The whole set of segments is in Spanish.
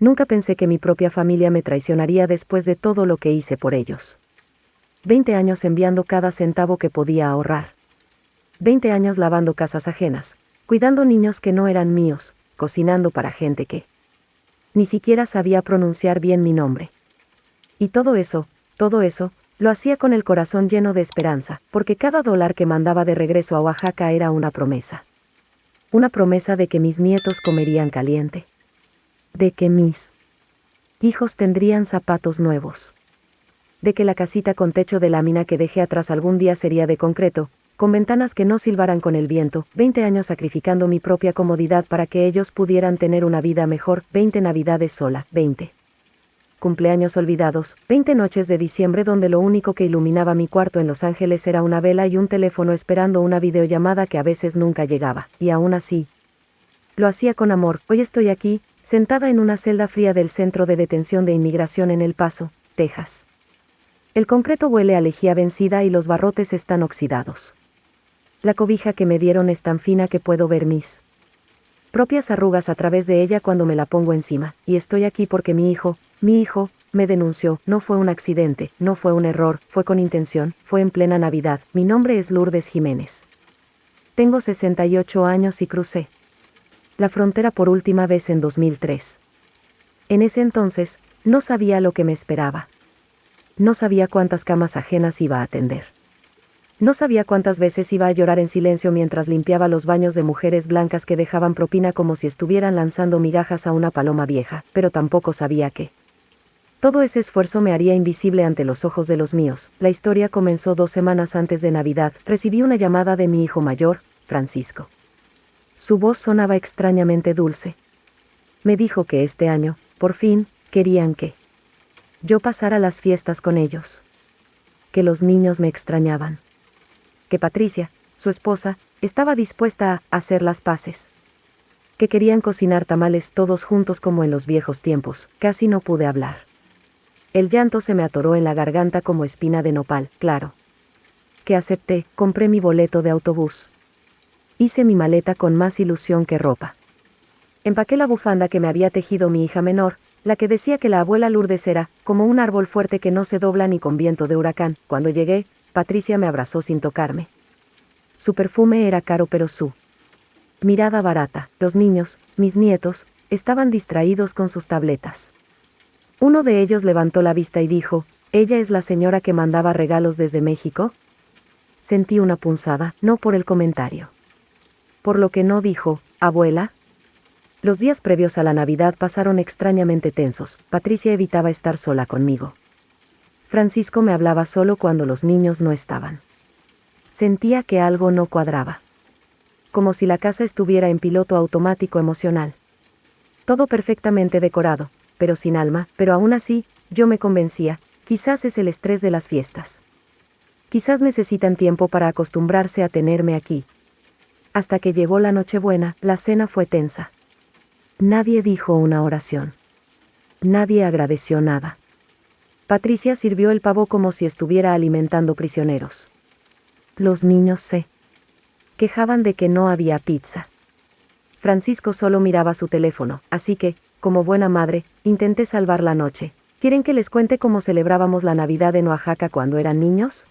Nunca pensé que mi propia familia me traicionaría después de todo lo que hice por ellos. 20 años enviando cada centavo que podía ahorrar. 20 años lavando casas ajenas, cuidando niños que no eran míos, cocinando para gente que ni siquiera sabía pronunciar bien mi nombre. Y todo eso, lo hacía con el corazón lleno de esperanza, porque cada dólar que mandaba de regreso a Oaxaca era una promesa. Una promesa de que mis nietos comerían caliente. De que mis hijos tendrían zapatos nuevos. De que la casita con techo de lámina que dejé atrás algún día sería de concreto, con ventanas que no silbaran con el viento, 20 años sacrificando mi propia comodidad para que ellos pudieran tener una vida mejor, 20 navidades sola, 20 cumpleaños olvidados, 20 noches de diciembre donde lo único que iluminaba mi cuarto en Los Ángeles era una vela y un teléfono esperando una videollamada que a veces nunca llegaba, y aún así, lo hacía con amor. Hoy estoy aquí, sentada en una celda fría del Centro de Detención de Inmigración en El Paso, Texas. El concreto huele a lejía vencida y los barrotes están oxidados. La cobija que me dieron es tan fina que puedo ver mis propias arrugas a través de ella cuando me la pongo encima, y estoy aquí porque mi hijo, me denunció. No fue un accidente, no fue un error, fue con intención, fue en plena Navidad. Mi nombre es Lourdes Jiménez. Tengo 68 años y crucé la frontera por última vez en 2003. En ese entonces, no sabía lo que me esperaba. No sabía cuántas camas ajenas iba a atender. No sabía cuántas veces iba a llorar en silencio mientras limpiaba los baños de mujeres blancas que dejaban propina como si estuvieran lanzando migajas a una paloma vieja, pero tampoco sabía que todo ese esfuerzo me haría invisible ante los ojos de los míos. La historia comenzó 2 semanas antes de Navidad. Recibí una llamada de mi hijo mayor, Francisco. Su voz sonaba extrañamente dulce. Me dijo que este año, por fin, querían que yo pasara las fiestas con ellos. Que los niños me extrañaban. Que Patricia, su esposa, estaba dispuesta a hacer las paces. Que querían cocinar tamales todos juntos como en los viejos tiempos. Casi no pude hablar. El llanto se me atoró en la garganta como espina de nopal, claro. Que acepté, compré mi boleto de autobús. Hice mi maleta con más ilusión que ropa. Empaqué la bufanda que me había tejido mi hija menor, la que decía que la abuela Lourdes era como un árbol fuerte que no se dobla ni con viento de huracán. Cuando llegué, Patricia me abrazó sin tocarme. Su perfume era caro pero su mirada barata. Los niños, mis nietos, estaban distraídos con sus tabletas. Uno de ellos levantó la vista y dijo, ¿ella es la señora que mandaba regalos desde México? Sentí una punzada, no por el comentario. Por lo que no dijo, abuela. Los días previos a la Navidad pasaron extrañamente tensos. Patricia evitaba estar sola conmigo. Francisco me hablaba solo cuando los niños no estaban. Sentía que algo no cuadraba. Como si la casa estuviera en piloto automático emocional. Todo perfectamente decorado, pero sin alma, pero aún así, yo me convencía, quizás es el estrés de las fiestas. Quizás necesitan tiempo para acostumbrarse a tenerme aquí. Hasta que llegó la Nochebuena, la cena fue tensa. Nadie dijo una oración. Nadie agradeció nada. Patricia sirvió el pavo como si estuviera alimentando prisioneros. Los niños se quejaban de que no había pizza. Francisco solo miraba su teléfono, así que, como buena madre, intenté salvar la noche. ¿Quieren que les cuente cómo celebrábamos la Navidad en Oaxaca cuando eran niños?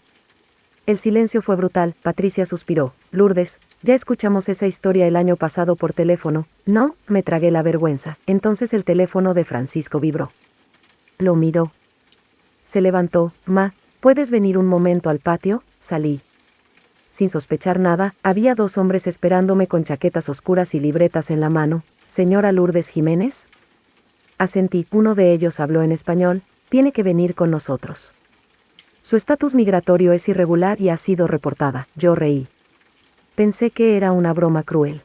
El silencio fue brutal. Patricia suspiró. Lourdes, ya escuchamos esa historia el año pasado por teléfono. No, me tragué la vergüenza. Entonces el teléfono de Francisco vibró. Lo miró. Se levantó. Ma, ¿puedes venir un momento al patio? Salí. Sin sospechar nada, había 2 hombres esperándome con chaquetas oscuras y libretas en la mano. ¿Señora Lourdes Jiménez? Asentí. Uno de ellos habló en español. Tiene que venir con nosotros. Su estatus migratorio es irregular y ha sido reportada. Yo reí. Pensé que era una broma cruel.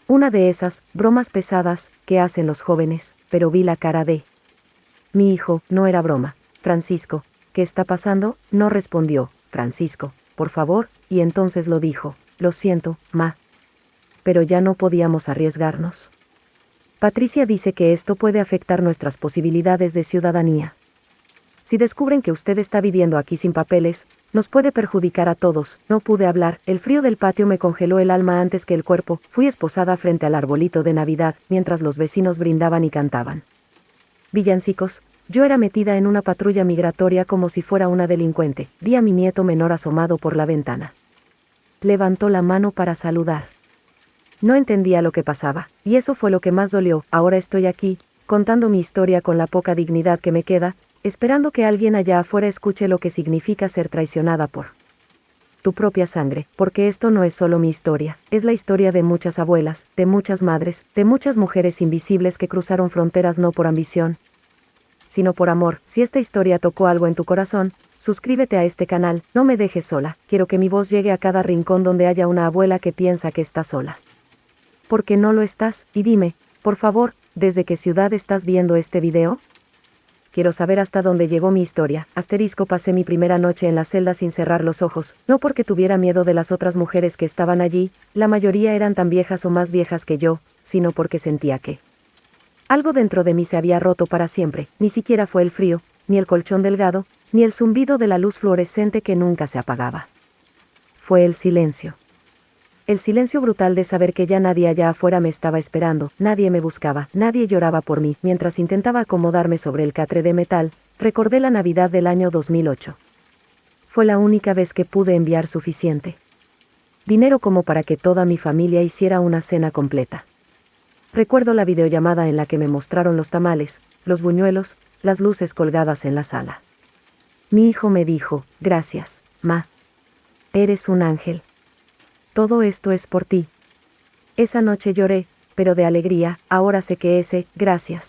Una de esas bromas pesadas que hacen los jóvenes, pero vi la cara de mi hijo. No era broma. Francisco, ¿qué está pasando? No respondió. Francisco, por favor, y entonces lo dijo. Lo siento, ma. Pero ya no podíamos arriesgarnos. Patricia dice que esto puede afectar nuestras posibilidades de ciudadanía. Si descubren que usted está viviendo aquí sin papeles, nos puede perjudicar a todos. No pude hablar, el frío del patio me congeló el alma antes que el cuerpo. Fui esposada frente al arbolito de Navidad, mientras los vecinos brindaban y cantaban. Villancicos. Yo era metida en una patrulla migratoria como si fuera una delincuente. Vi a mi nieto menor asomado por la ventana. Levantó la mano para saludar. No entendía lo que pasaba, y eso fue lo que más dolió. Ahora estoy aquí, contando mi historia con la poca dignidad que me queda, esperando que alguien allá afuera escuche lo que significa ser traicionada por tu propia sangre, porque esto no es solo mi historia, es la historia de muchas abuelas, de muchas madres, de muchas mujeres invisibles que cruzaron fronteras no por ambición, sino por amor. Si esta historia tocó algo en tu corazón, suscríbete a este canal, no me dejes sola, quiero que mi voz llegue a cada rincón donde haya una abuela que piensa que está sola. Porque no lo estás, y dime, por favor, ¿desde qué ciudad estás viendo este video? Quiero saber hasta dónde llegó mi historia. Pasé mi primera noche en la celda sin cerrar los ojos, no porque tuviera miedo de las otras mujeres que estaban allí, la mayoría eran tan viejas o más viejas que yo, sino porque sentía que algo dentro de mí se había roto para siempre. Ni siquiera fue el frío, ni el colchón delgado, ni el zumbido de la luz fluorescente que nunca se apagaba. Fue el silencio. El silencio brutal de saber que ya nadie allá afuera me estaba esperando, nadie me buscaba, nadie lloraba por mí. Mientras intentaba acomodarme sobre el catre de metal, recordé la Navidad del año 2008. Fue la única vez que pude enviar suficiente dinero como para que toda mi familia hiciera una cena completa. Recuerdo la videollamada en la que me mostraron los tamales, los buñuelos, las luces colgadas en la sala. Mi hijo me dijo, gracias, ma. Eres un ángel. Todo esto es por ti. Esa noche lloré, pero de alegría. Ahora sé que ese, gracias,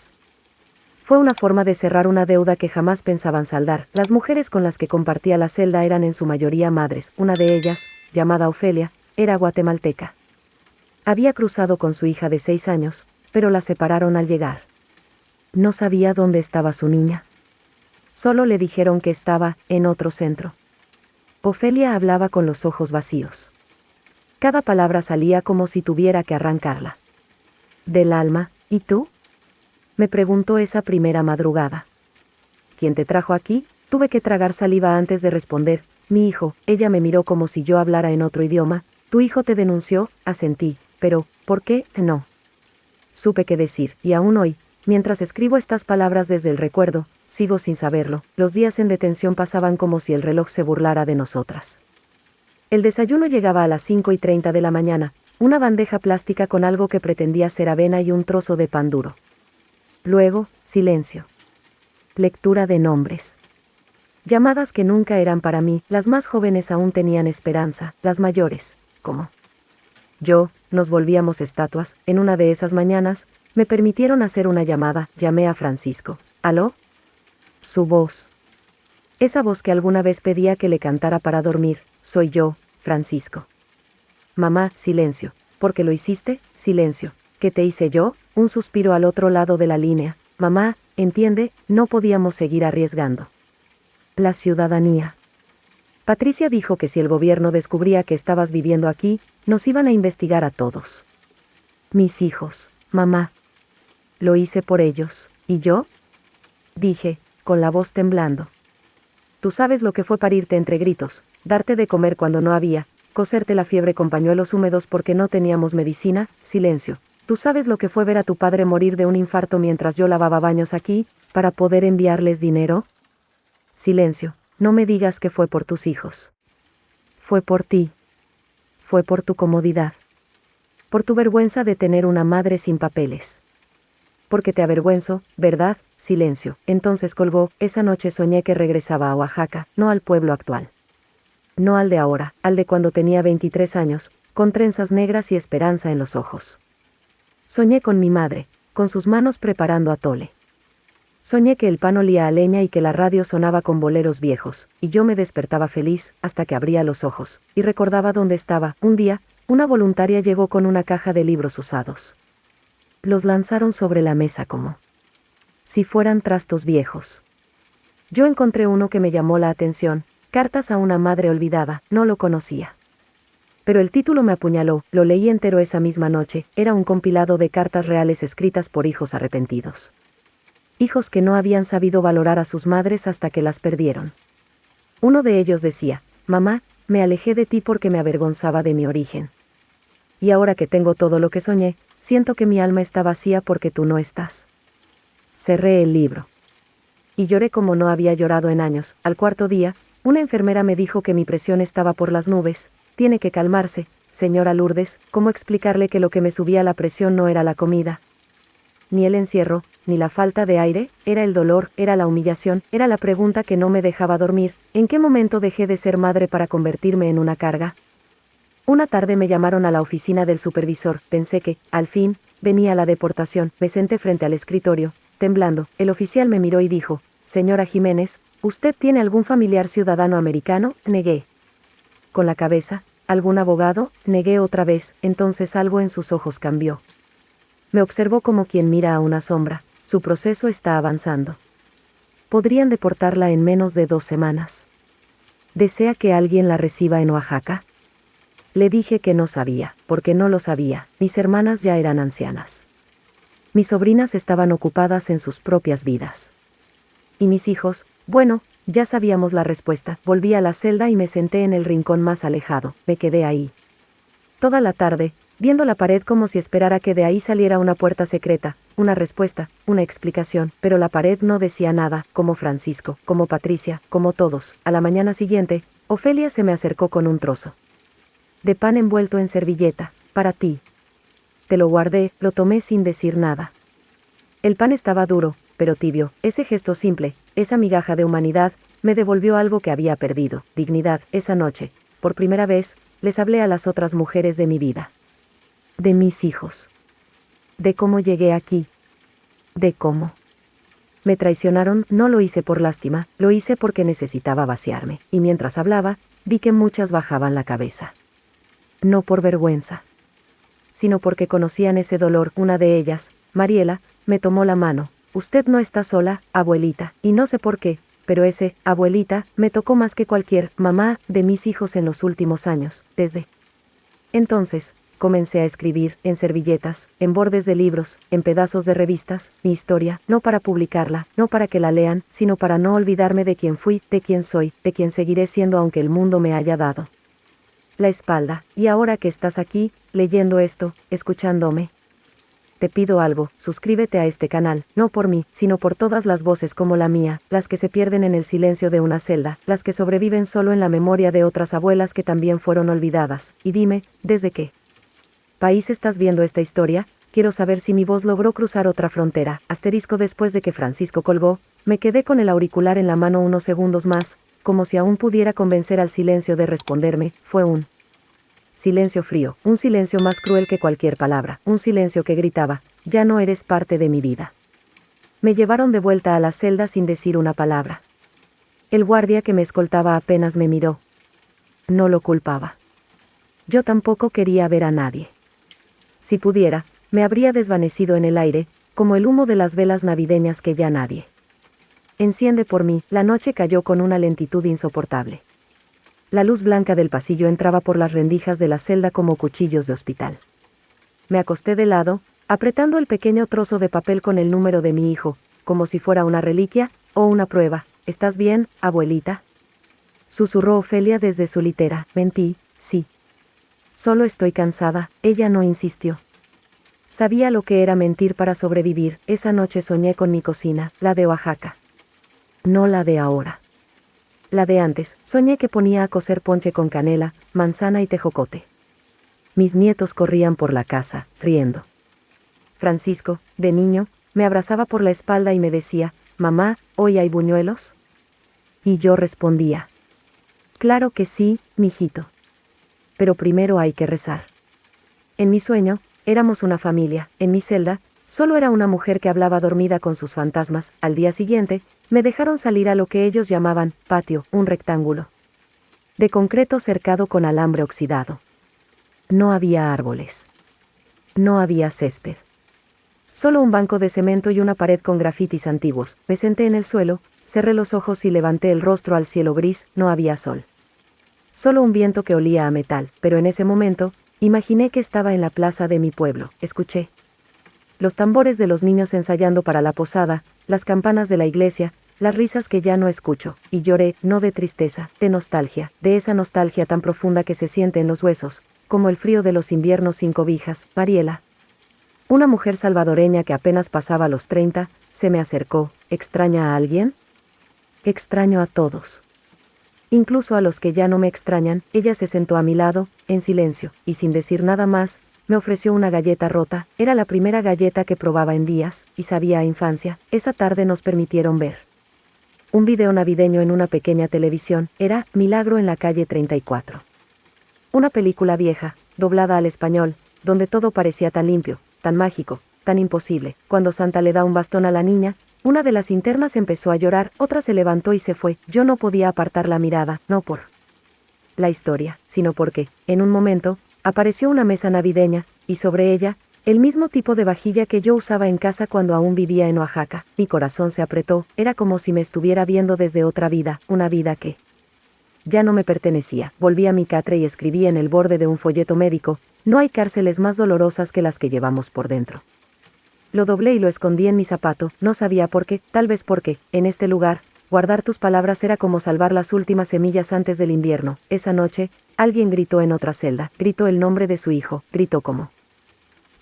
fue una forma de cerrar una deuda que jamás pensaban saldar. Las mujeres con las que compartía la celda eran en su mayoría madres. Una de ellas, llamada Ofelia, era guatemalteca. Había cruzado con su hija de 6 años, pero la separaron al llegar. No sabía dónde estaba su niña. Solo le dijeron que estaba en otro centro. Ofelia hablaba con los ojos vacíos. Cada palabra salía como si tuviera que arrancarla del alma. ¿Y tú? Me preguntó esa primera madrugada. ¿Quién te trajo aquí? Tuve que tragar saliva antes de responder. Mi hijo. Ella me miró como si yo hablara en otro idioma. Tu hijo te denunció, asentí. Pero, ¿por qué? No supe qué decir, y aún hoy, mientras escribo estas palabras desde el recuerdo, sigo sin saberlo. Los días en detención pasaban como si el reloj se burlara de nosotras. El desayuno llegaba a las 5:30 de la mañana, una bandeja plástica con algo que pretendía ser avena y un trozo de pan duro. Luego, silencio. Lectura de nombres. Llamadas que nunca eran para mí. Las más jóvenes aún tenían esperanza, las mayores, como yo, nos volvíamos estatuas. En una de esas mañanas, me permitieron hacer una llamada. Llamé a Francisco. ¿Aló? Su voz. Esa voz que alguna vez pedía que le cantara para dormir. Soy yo, Francisco. Mamá, silencio. ¿Por qué lo hiciste? Silencio. ¿Qué te hice yo? Un suspiro al otro lado de la línea. Mamá, entiende, no podíamos seguir arriesgando la ciudadanía. Patricia dijo que si el gobierno descubría que estabas viviendo aquí, nos iban a investigar a todos. Mis hijos, mamá. Lo hice por ellos. ¿Y yo? Dije, con la voz temblando. Tú sabes lo que fue parirte entre gritos, darte de comer cuando no había, coserte la fiebre con pañuelos húmedos porque no teníamos medicina. Silencio. Tú sabes lo que fue ver a tu padre morir de un infarto mientras yo lavaba baños aquí, para poder enviarles dinero. Silencio. No me digas que fue por tus hijos. Fue por ti. Fue por tu comodidad. Por tu vergüenza de tener una madre sin papeles. Porque te avergüenzo, ¿verdad? Silencio. Entonces colgó. Esa noche soñé que regresaba a Oaxaca, no al pueblo actual. No al de ahora, al de cuando tenía 23 años, con trenzas negras y esperanza en los ojos. Soñé con mi madre, con sus manos preparando atole. Soñé que el pan olía a leña y que la radio sonaba con boleros viejos, y yo me despertaba feliz, hasta que abría los ojos, y recordaba dónde estaba. Un día, una voluntaria llegó con una caja de libros usados. Los lanzaron sobre la mesa como si fueran trastos viejos. Yo encontré uno que me llamó la atención, Cartas a una madre olvidada. No lo conocía. Pero el título me apuñaló. Lo leí entero esa misma noche. Era un compilado de cartas reales escritas por hijos arrepentidos. Hijos que no habían sabido valorar a sus madres hasta que las perdieron. Uno de ellos decía, mamá, me alejé de ti porque me avergonzaba de mi origen. Y ahora que tengo todo lo que soñé, siento que mi alma está vacía porque tú no estás. Cerré el libro. Y lloré como no había llorado en años. Al cuarto día, una enfermera me dijo que mi presión estaba por las nubes. Tiene que calmarse, señora Lourdes. ¿Cómo explicarle que lo que me subía la presión no era la comida, ni el encierro, ni la falta de aire? Era el dolor, era la humillación, era la pregunta que no me dejaba dormir. ¿En qué momento dejé de ser madre para convertirme en una carga? Una tarde me llamaron a la oficina del supervisor. Pensé que, al fin, venía la deportación. Me senté frente al escritorio, temblando. El oficial me miró y dijo: señora Jiménez, ¿usted tiene algún familiar ciudadano americano? Negué con la cabeza. ¿Algún abogado? Negué otra vez. Entonces algo en sus ojos cambió. Me observó como quien mira a una sombra. Su proceso está avanzando. Podrían deportarla en menos de 2 semanas. ¿Desea que alguien la reciba en Oaxaca? Le dije que no sabía, porque no lo sabía. Mis hermanas ya eran ancianas. Mis sobrinas estaban ocupadas en sus propias vidas. Y mis hijos, bueno, ya sabíamos la respuesta. Volví a la celda y me senté en el rincón más alejado. Me quedé ahí toda la tarde, viendo la pared como si esperara que de ahí saliera una puerta secreta, una respuesta, una explicación, pero la pared no decía nada, como Francisco, como Patricia, como todos. A la mañana siguiente, Ofelia se me acercó con un trozo de pan envuelto en servilleta. Para ti. Te lo guardé, lo tomé sin decir nada. El pan estaba duro, pero tibio. Ese gesto simple, esa migaja de humanidad, me devolvió algo que había perdido, dignidad. Esa noche, por primera vez, les hablé a las otras mujeres de mi vida. De mis hijos. De cómo llegué aquí. De cómo me traicionaron. No lo hice por lástima, lo hice porque necesitaba vaciarme. Y mientras hablaba, vi que muchas bajaban la cabeza. No por vergüenza, sino porque conocían ese dolor. Una de ellas, Mariela, me tomó la mano. Usted no está sola, abuelita, y no sé por qué, pero ese, abuelita, me tocó más que cualquier mamá de mis hijos en los últimos años. Desde entonces, comencé a escribir, en servilletas, en bordes de libros, en pedazos de revistas, mi historia, no para publicarla, no para que la lean, sino para no olvidarme de quién fui, de quién soy, de quién seguiré siendo aunque el mundo me haya dado la espalda. Y ahora que estás aquí, leyendo esto, escuchándome, te pido algo: suscríbete a este canal, no por mí, sino por todas las voces como la mía, las que se pierden en el silencio de una celda, las que sobreviven solo en la memoria de otras abuelas que también fueron olvidadas. Y dime, ¿desde qué país estás viendo esta historia? Quiero saber si mi voz logró cruzar otra frontera. Asterisco. Después de que Francisco colgó, me quedé con el auricular en la mano unos segundos más, como si aún pudiera convencer al silencio de responderme. Fue un silencio frío, un silencio más cruel que cualquier palabra, un silencio que gritaba: ya no eres parte de mi vida. Me llevaron de vuelta a la celda sin decir una palabra. El guardia que me escoltaba apenas me miró. No lo culpaba. Yo tampoco quería ver a nadie. Si pudiera, me habría desvanecido en el aire, como el humo de las velas navideñas que ya nadie enciende por mí. La noche cayó con una lentitud insoportable. La luz blanca del pasillo entraba por las rendijas de la celda como cuchillos de hospital. Me acosté de lado, apretando el pequeño trozo de papel con el número de mi hijo, como si fuera una reliquia, o una prueba. ¿Estás bien, abuelita?, susurró Ofelia desde su litera. Mentí, sí. Solo estoy cansada. Ella no insistió. Sabía lo que era mentir para sobrevivir. Esa noche soñé con mi cocina, la de Oaxaca. No la de ahora. La de antes. Soñé que ponía a cocer ponche con canela, manzana y tejocote. Mis nietos corrían por la casa, riendo. Francisco, de niño, me abrazaba por la espalda y me decía: mamá, ¿hoy hay buñuelos? Y yo respondía: claro que sí, mijito. Pero primero hay que rezar. En mi sueño, éramos una familia. En mi celda, solo era una mujer que hablaba dormida con sus fantasmas. Al día siguiente, me dejaron salir a lo que ellos llamaban patio, un rectángulo de concreto cercado con alambre oxidado. No había árboles. No había césped. Solo un banco de cemento y una pared con grafitis antiguos. Me senté en el suelo, cerré los ojos y levanté el rostro al cielo gris. No había sol. Solo un viento que olía a metal, pero en ese momento, imaginé que estaba en la plaza de mi pueblo. Escuché los tambores de los niños ensayando para la posada, las campanas de la iglesia, las risas que ya no escucho, y lloré, no de tristeza, de nostalgia, de esa nostalgia tan profunda que se siente en los huesos, como el frío de los inviernos sin cobijas. Mariela, una mujer salvadoreña que apenas pasaba los 30, Se me acercó. ¿Extraña a alguien? Extraño a todos. Incluso a los que ya no me extrañan. Ella se sentó a mi lado, en silencio, y sin decir nada más, me ofreció una galleta rota. Era la primera galleta que probaba en días, y sabía a infancia. Esa tarde nos permitieron ver un video navideño en una pequeña televisión. Era Milagro en la calle 34. Una película vieja, doblada al español, donde todo parecía tan limpio, tan mágico, tan imposible. Cuando Santa le da un bastón a la niña, una de las internas empezó a llorar, otra se levantó y se fue. Yo no podía apartar la mirada, no por la historia, sino porque, en un momento, apareció una mesa navideña, y sobre ella, el mismo tipo de vajilla que yo usaba en casa cuando aún vivía en Oaxaca. Mi corazón se apretó, era como si me estuviera viendo desde otra vida, una vida que ya no me pertenecía. Volví a mi catre y escribí en el borde de un folleto médico: no hay cárceles más dolorosas que las que llevamos por dentro. Lo doblé y lo escondí en mi zapato. No sabía por qué, tal vez porque, en este lugar, guardar tus palabras era como salvar las últimas semillas antes del invierno. Esa noche, alguien gritó en otra celda, gritó el nombre de su hijo, gritó como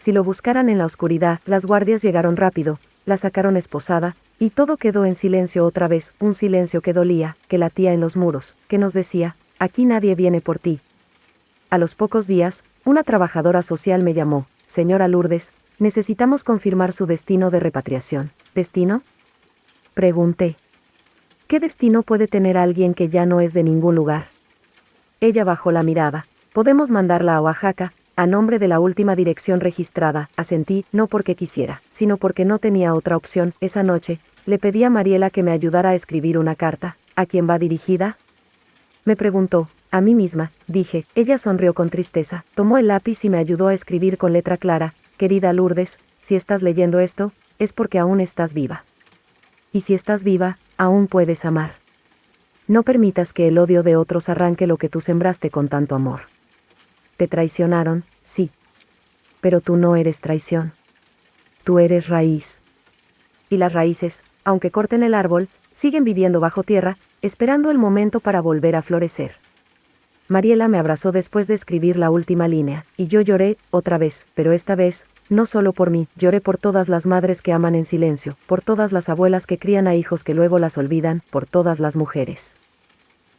si lo buscaran en la oscuridad. Las guardias llegaron rápido, la sacaron esposada, y todo quedó en silencio otra vez, un silencio que dolía, que latía en los muros, que nos decía: aquí nadie viene por ti. A los pocos días, una trabajadora social me llamó: señora Lourdes, necesitamos confirmar su destino de repatriación. ¿Destino?, pregunté. ¿Qué destino puede tener alguien que ya no es de ningún lugar? Ella bajó la mirada. Podemos mandarla a Oaxaca, a nombre de la última dirección registrada. Asentí, no porque quisiera, sino porque no tenía otra opción. Esa noche, le pedí a Mariela que me ayudara a escribir una carta. ¿A quién va dirigida?, me preguntó. A mí misma, dije. Ella sonrió con tristeza, tomó el lápiz y me ayudó a escribir con letra clara: querida Lourdes, si estás leyendo esto, es porque aún estás viva. Y si estás viva, aún puedes amar. No permitas que el odio de otros arranque lo que tú sembraste con tanto amor. Te traicionaron, sí. Pero tú no eres traición. Tú eres raíz. Y las raíces, aunque corten el árbol, siguen viviendo bajo tierra, esperando el momento para volver a florecer. Mariela me abrazó después de escribir la última línea, y yo lloré, otra vez, pero esta vez, no solo por mí, lloré por todas las madres que aman en silencio, por todas las abuelas que crían a hijos que luego las olvidan, por todas las mujeres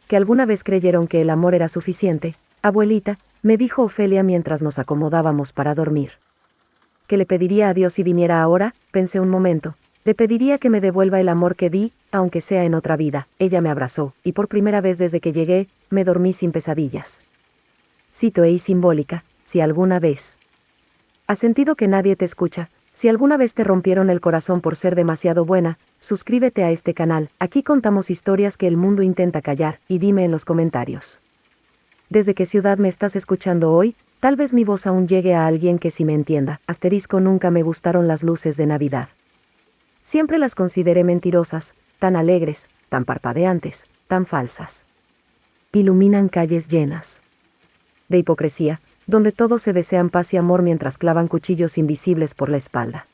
que alguna vez creyeron que el amor era suficiente. Abuelita, me dijo Ofelia mientras nos acomodábamos para dormir. ¿Qué le pediría a Dios si viniera ahora? Pensé un momento. Le pediría que me devuelva el amor que di, aunque sea en otra vida. Ella me abrazó, y por primera vez desde que llegué, me dormí sin pesadillas. Cito y simbólica: si alguna vez has sentido que nadie te escucha, si alguna vez te rompieron el corazón por ser demasiado buena, suscríbete a este canal. Aquí contamos historias que el mundo intenta callar, y dime en los comentarios: ¿desde qué ciudad me estás escuchando hoy? Tal vez mi voz aún llegue a alguien que sí me entienda. Asterisco: nunca me gustaron las luces de Navidad. Siempre las consideré mentirosas, tan alegres, tan parpadeantes, tan falsas. Iluminan calles llenas de hipocresía, donde todos se desean paz y amor mientras clavan cuchillos invisibles por la espalda.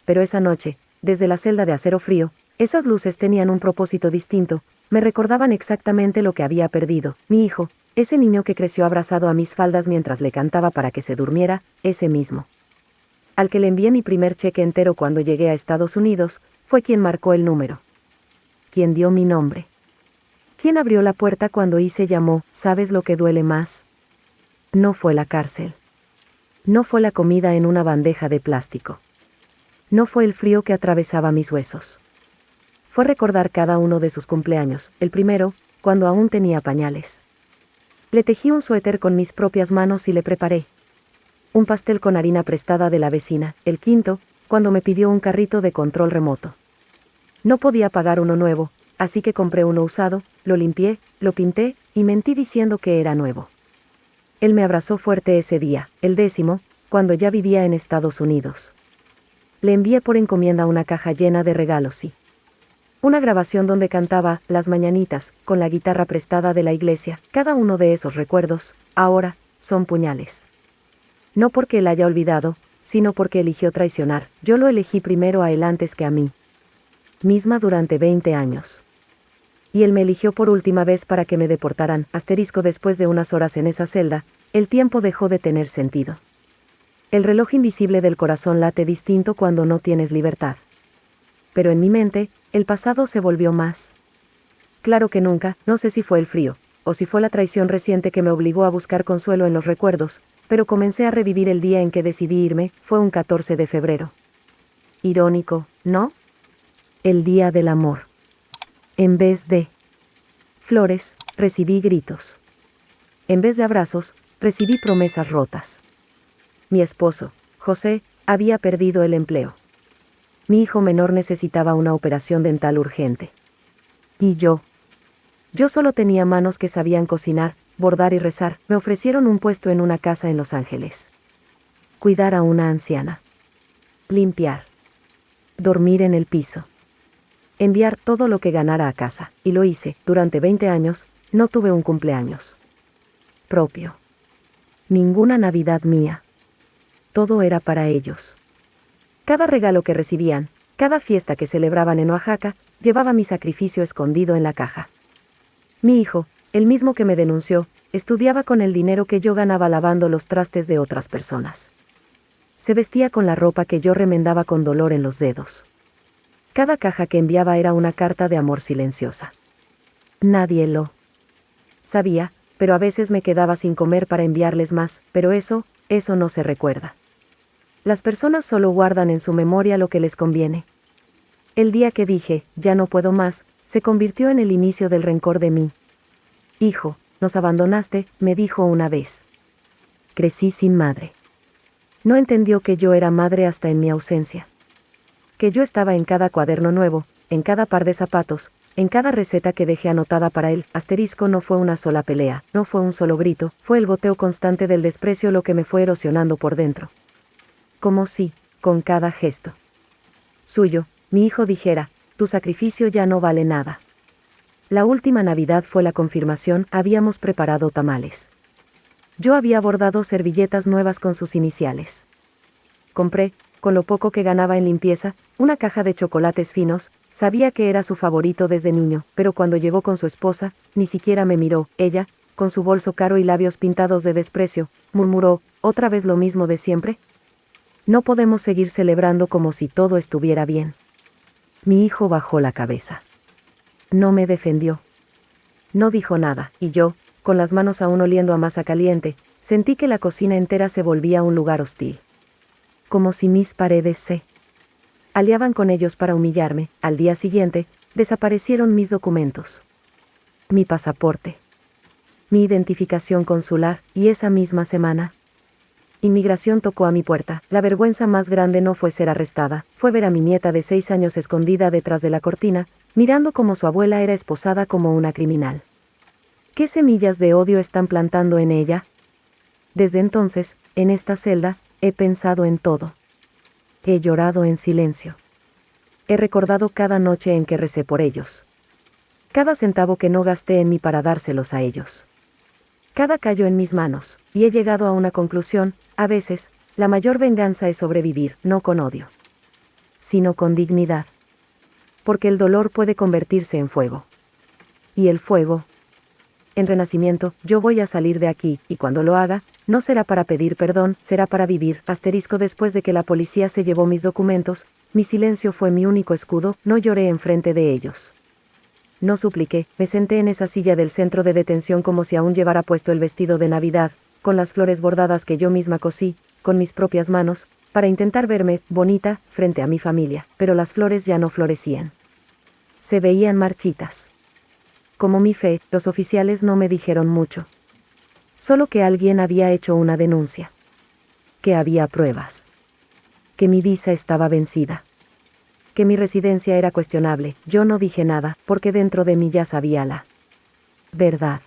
Pero esa noche, desde la celda de acero frío, esas luces tenían un propósito distinto. Me recordaban exactamente lo que había perdido: mi hijo, ese niño que creció abrazado a mis faldas mientras le cantaba para que se durmiera, ese mismo al que le envié mi primer cheque entero cuando llegué a Estados Unidos. Fue quien marcó el número, quien dio mi nombre, quien abrió la puerta cuando se llamó. ¿Sabes lo que duele más? No fue la cárcel. No fue la comida en una bandeja de plástico. No fue el frío que atravesaba mis huesos. Fue recordar cada uno de sus cumpleaños. El primero, cuando aún tenía pañales. Le tejí un suéter con mis propias manos y le preparé un pastel con harina prestada de la vecina. El quinto, cuando me pidió un carrito de control remoto. No podía pagar uno nuevo, así que compré uno usado, lo limpié, lo pinté, y mentí diciendo que era nuevo. Él me abrazó fuerte ese día. El décimo, cuando ya vivía en Estados Unidos. Le envié por encomienda una caja llena de regalos y una grabación donde cantaba Las Mañanitas, con la guitarra prestada de la iglesia. Cada uno de esos recuerdos, ahora, son puñales. No porque él haya olvidado, sino porque eligió traicionar. Yo lo elegí primero a él antes que a mí misma durante 20 años. Y él me eligió por última vez para que me deportaran. Asterisco: después de unas horas en esa celda, el tiempo dejó de tener sentido. El reloj invisible del corazón late distinto cuando no tienes libertad. pero en mi mente, el pasado se volvió más claro que nunca. No sé si fue el frío, o si fue la traición reciente que me obligó a buscar consuelo en los recuerdos, pero comencé a revivir el día en que decidí irme. Fue un 14 de febrero. Irónico, ¿no? El día del amor. En vez de flores, recibí gritos. En vez de abrazos, recibí promesas rotas. Mi esposo, José, había perdido el empleo. Mi hijo menor necesitaba una operación dental urgente. Y yo solo tenía manos que sabían cocinar, bordar y rezar. Me ofrecieron un puesto en una casa en Los Ángeles. Cuidar a una anciana. Limpiar. Dormir en el piso. Enviar todo lo que ganara a casa, y lo hice. Durante 20 años, no tuve un cumpleaños propio. Ninguna Navidad mía. Todo era para ellos. Cada regalo que recibían, cada fiesta que celebraban en Oaxaca, llevaba mi sacrificio escondido en la caja. Mi hijo, el mismo que me denunció, estudiaba con el dinero que yo ganaba lavando los trastes de otras personas. Se vestía con la ropa que yo remendaba con dolor en los dedos. Cada caja que enviaba era una carta de amor silenciosa. Nadie lo sabía, pero a veces me quedaba sin comer para enviarles más, pero eso no se recuerda. Las personas solo guardan en su memoria lo que les conviene. El día que dije, ya no puedo más, se convirtió en el inicio del rencor de mí. Hijo, nos abandonaste, me dijo una vez. Crecí sin madre. No entendió que yo era madre hasta en mi ausencia. Que yo estaba en cada cuaderno nuevo, en cada par de zapatos, en cada receta que dejé anotada para él. Asterisco, no fue una sola pelea, no fue un solo grito, fue el goteo constante del desprecio lo que me fue erosionando por dentro. Como si, con cada gesto suyo, mi hijo dijera, tu sacrificio ya no vale nada. La última Navidad fue la confirmación. Habíamos preparado tamales. Yo había bordado servilletas nuevas con sus iniciales. Compré, con lo poco que ganaba en limpieza, una caja de chocolates finos. Sabía que era su favorito desde niño, pero cuando llegó con su esposa, ni siquiera me miró. Ella, con su bolso caro y labios pintados de desprecio, murmuró, ¿otra vez lo mismo de siempre? No podemos seguir celebrando como si todo estuviera bien. Mi hijo bajó la cabeza. No me defendió. No dijo nada, y yo, con las manos aún oliendo a masa caliente, sentí que la cocina entera se volvía un lugar hostil. Como si mis paredes se aliaban con ellos para humillarme. Al día siguiente, desaparecieron mis documentos. Mi pasaporte. Mi identificación consular, y esa misma semana, Inmigración tocó a mi puerta. La vergüenza más grande no fue ser arrestada, fue ver a mi nieta de 6 años escondida detrás de la cortina, mirando cómo su abuela era esposada como una criminal. ¿Qué semillas de odio están plantando en ella? Desde entonces, en esta celda, he pensado en todo. He llorado en silencio. He recordado cada noche en que recé por ellos. Cada centavo que no gasté en mí para dárselos a ellos. Cada cayó en mis manos, y he llegado a una conclusión. A veces, la mayor venganza es sobrevivir, no con odio, sino con dignidad. Porque el dolor puede convertirse en fuego. Y el fuego, en renacimiento. Yo voy a salir de aquí, y cuando lo haga, no será para pedir perdón, será para vivir. Asterisco, después de que la policía se llevó mis documentos, mi silencio fue mi único escudo. No lloré enfrente de ellos. No supliqué, me senté en esa silla del centro de detención como si aún llevara puesto el vestido de Navidad, con las flores bordadas que yo misma cosí, con mis propias manos, para intentar verme bonita frente a mi familia, pero las flores ya no florecían. Se veían marchitas. Como mi fe, los oficiales no me dijeron mucho. Solo que alguien había hecho una denuncia. Que había pruebas. Que mi visa estaba vencida. Que mi residencia era cuestionable. Yo no dije nada, porque dentro de mí ya sabía la verdad.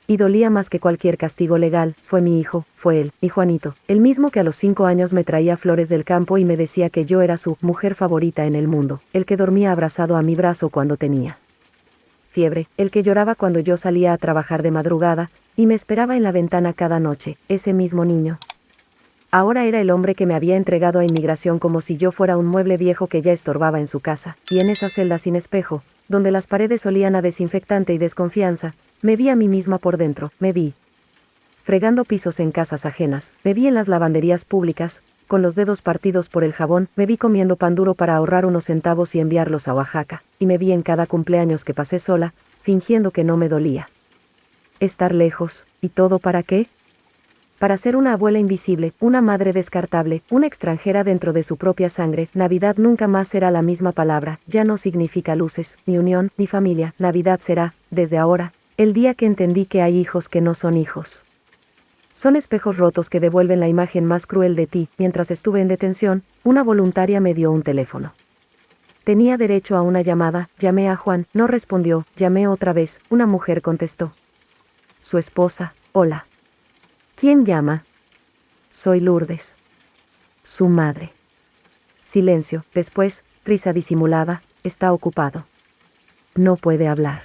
Y dolía más que cualquier castigo legal. Fue mi hijo, fue él, mi Juanito, el mismo que a los 5 años me traía flores del campo y me decía que yo era su mujer favorita en el mundo, el que dormía abrazado a mi brazo cuando tenía fiebre, el que lloraba cuando yo salía a trabajar de madrugada, y me esperaba en la ventana cada noche. Ese mismo niño ahora era el hombre que me había entregado a inmigración como si yo fuera un mueble viejo que ya estorbaba en su casa, y en esa celda sin espejo, donde las paredes olían a desinfectante y desconfianza, me vi a mí misma por dentro. Me vi fregando pisos en casas ajenas, me vi en las lavanderías públicas, con los dedos partidos por el jabón, me vi comiendo pan duro para ahorrar unos centavos y enviarlos a Oaxaca, y me vi en cada cumpleaños que pasé sola, fingiendo que no me dolía. Estar lejos, ¿y todo para qué? Para ser una abuela invisible, una madre descartable, una extranjera dentro de su propia sangre. Navidad nunca más será la misma palabra, ya no significa luces, ni unión, ni familia. Navidad será, desde ahora, el día que entendí que hay hijos que no son hijos. Son espejos rotos que devuelven la imagen más cruel de ti. Mientras estuve en detención, una voluntaria me dio un teléfono. Tenía derecho a una llamada, llamé a Juan, no respondió, llamé otra vez, una mujer contestó. Su esposa, hola. ¿Quién llama? Soy Lourdes. Su madre. Silencio, después, risa disimulada, está ocupado. No puede hablar.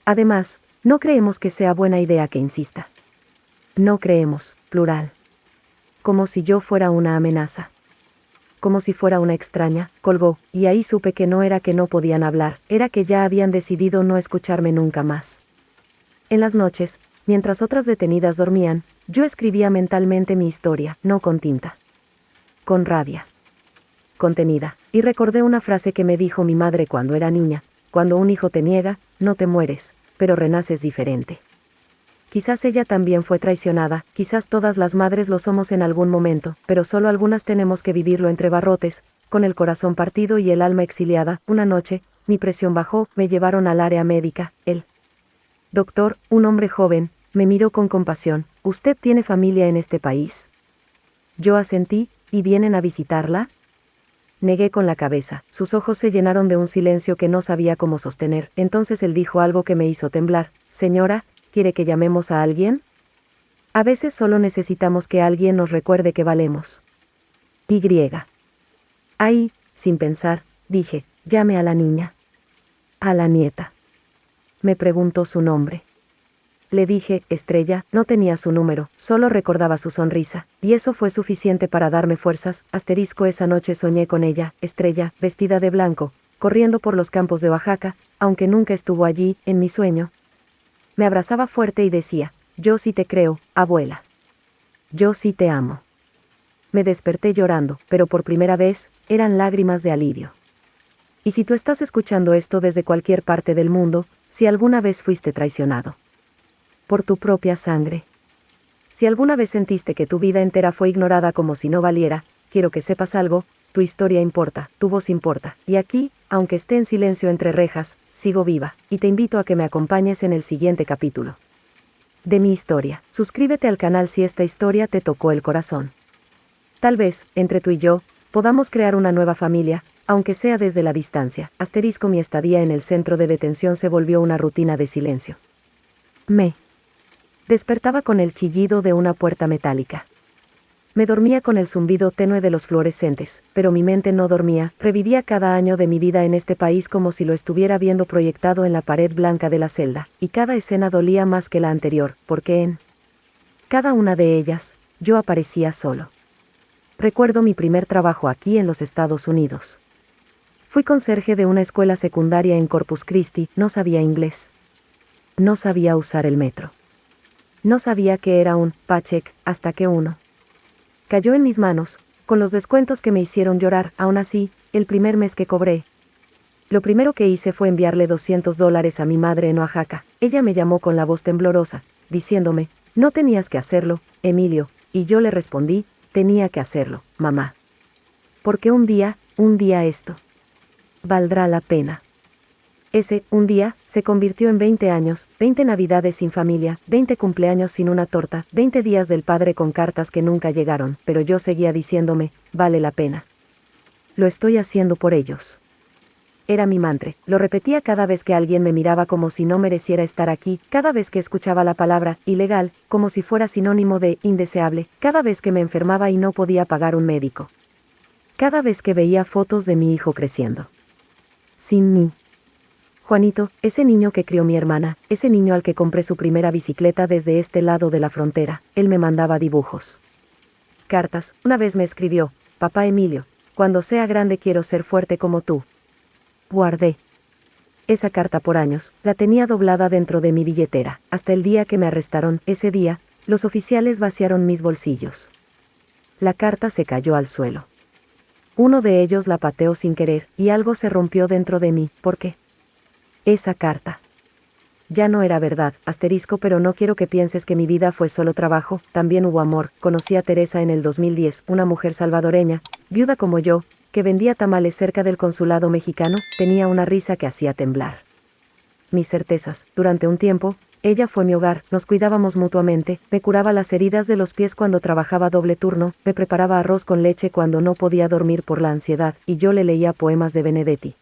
Además, no creemos que sea buena idea que insista. No creemos, plural. Como si yo fuera una amenaza. Como si fuera una extraña, colgó, y ahí supe que no era que no podían hablar, era que ya habían decidido no escucharme nunca más. En las noches, mientras otras detenidas dormían, yo escribía mentalmente mi historia, no con tinta. Con rabia. Contenida, y recordé una frase que me dijo mi madre cuando era niña: cuando un hijo te niega, no te mueres, pero renaces diferente. Quizás ella también fue traicionada, quizás todas las madres lo somos en algún momento, pero solo algunas tenemos que vivirlo entre barrotes, con el corazón partido y el alma exiliada. Una noche, mi presión bajó, me llevaron al área médica. El doctor, un hombre joven, me miró con compasión. ¿Usted tiene familia en este país? Yo asentí. ¿Y vienen a visitarla? Negué con la cabeza. Sus ojos se llenaron de un silencio que no sabía cómo sostener. Entonces él dijo algo que me hizo temblar. Señora, ¿quiere que llamemos a alguien? A veces solo necesitamos que alguien nos recuerde que valemos. Y. Ahí, sin pensar, dije, llame a la niña. A la nieta. Me preguntó su nombre. Le dije, Estrella, no tenía su número, solo recordaba su sonrisa, y eso fue suficiente para darme fuerzas. Esa noche soñé con ella, Estrella, vestida de blanco, corriendo por los campos de Oaxaca, aunque nunca estuvo allí, en mi sueño. Me abrazaba fuerte y decía, yo sí te creo, abuela. Yo sí te amo. Me desperté llorando, pero por primera vez, eran lágrimas de alivio. Y si tú estás escuchando esto desde cualquier parte del mundo, si alguna vez fuiste traicionado por tu propia sangre. Si alguna vez sentiste que tu vida entera fue ignorada como si no valiera, quiero que sepas algo, tu historia importa, tu voz importa, y aquí, aunque esté en silencio entre rejas, sigo viva, y te invito a que me acompañes en el siguiente capítulo de mi historia. Suscríbete al canal si esta historia te tocó el corazón. Tal vez, entre tú y yo, podamos crear una nueva familia, aunque sea desde la distancia. Mi estadía en el centro de detención se volvió una rutina de silencio. Me despertaba con el chillido de una puerta metálica. Me dormía con el zumbido tenue de los fluorescentes, pero mi mente no dormía. Revivía cada año de mi vida en este país como si lo estuviera viendo proyectado en la pared blanca de la celda, y cada escena dolía más que la anterior, porque en cada una de ellas, yo aparecía solo. Recuerdo mi primer trabajo aquí en los Estados Unidos. Fui conserje de una escuela secundaria en Corpus Christi. No sabía inglés. No sabía usar el metro. No sabía qué era un paycheck, hasta que uno cayó en mis manos, con los descuentos que me hicieron llorar. Aún así, el primer mes que cobré, lo primero que hice fue enviarle $200 a mi madre en Oaxaca. Ella me llamó con la voz temblorosa, diciéndome, no tenías que hacerlo, Emilio, y yo le respondí, tenía que hacerlo, mamá. Porque un día esto valdrá la pena. Ese, un día, se convirtió en 20 años, 20 navidades sin familia, 20 cumpleaños sin una torta, 20 días del padre con cartas que nunca llegaron, pero yo seguía diciéndome, vale la pena. Lo estoy haciendo por ellos. Era mi mantra, lo repetía cada vez que alguien me miraba como si no mereciera estar aquí, cada vez que escuchaba la palabra ilegal, como si fuera sinónimo de indeseable, cada vez que me enfermaba y no podía pagar un médico. Cada vez que veía fotos de mi hijo creciendo. Sin mí. Juanito, ese niño que crió mi hermana, ese niño al que compré su primera bicicleta desde este lado de la frontera, él me mandaba dibujos. Cartas. Una vez me escribió, papá Emilio, cuando sea grande quiero ser fuerte como tú. Guardé esa carta por años, la tenía doblada dentro de mi billetera, hasta el día que me arrestaron. Ese día, los oficiales vaciaron mis bolsillos. la carta se cayó al suelo. Uno de ellos la pateó sin querer, y algo se rompió dentro de mí. ¿Por qué? Esa carta. Ya no era verdad, pero no quiero que pienses que mi vida fue solo trabajo, también hubo amor. Conocí a Teresa en el 2010, una mujer salvadoreña, viuda como yo, que vendía tamales cerca del consulado mexicano, tenía una risa que hacía temblar mis certezas. Durante un tiempo, ella fue mi hogar, nos cuidábamos mutuamente, me curaba las heridas de los pies cuando trabajaba doble turno, me preparaba arroz con leche cuando no podía dormir por la ansiedad, y yo le leía poemas de Benedetti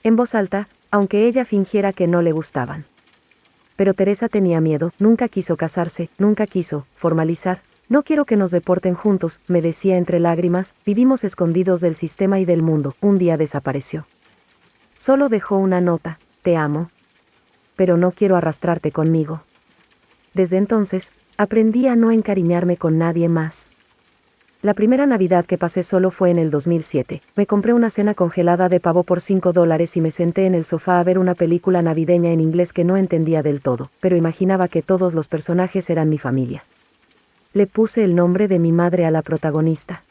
en voz alta, aunque ella fingiera que no le gustaban. Pero Teresa tenía miedo, nunca quiso casarse, nunca quiso formalizar. No quiero que nos deporten juntos, me decía entre lágrimas, vivimos escondidos del sistema y del mundo. Un día desapareció. Solo dejó una nota, te amo. Pero no quiero arrastrarte conmigo. Desde entonces, aprendí a no encariñarme con nadie más. La primera Navidad que pasé solo fue en el 2007. Me compré una cena congelada de pavo por $5 y me senté en el sofá a ver una película navideña en inglés que no entendía del todo, pero imaginaba que todos los personajes eran mi familia. Le puse el nombre de mi madre a la protagonista.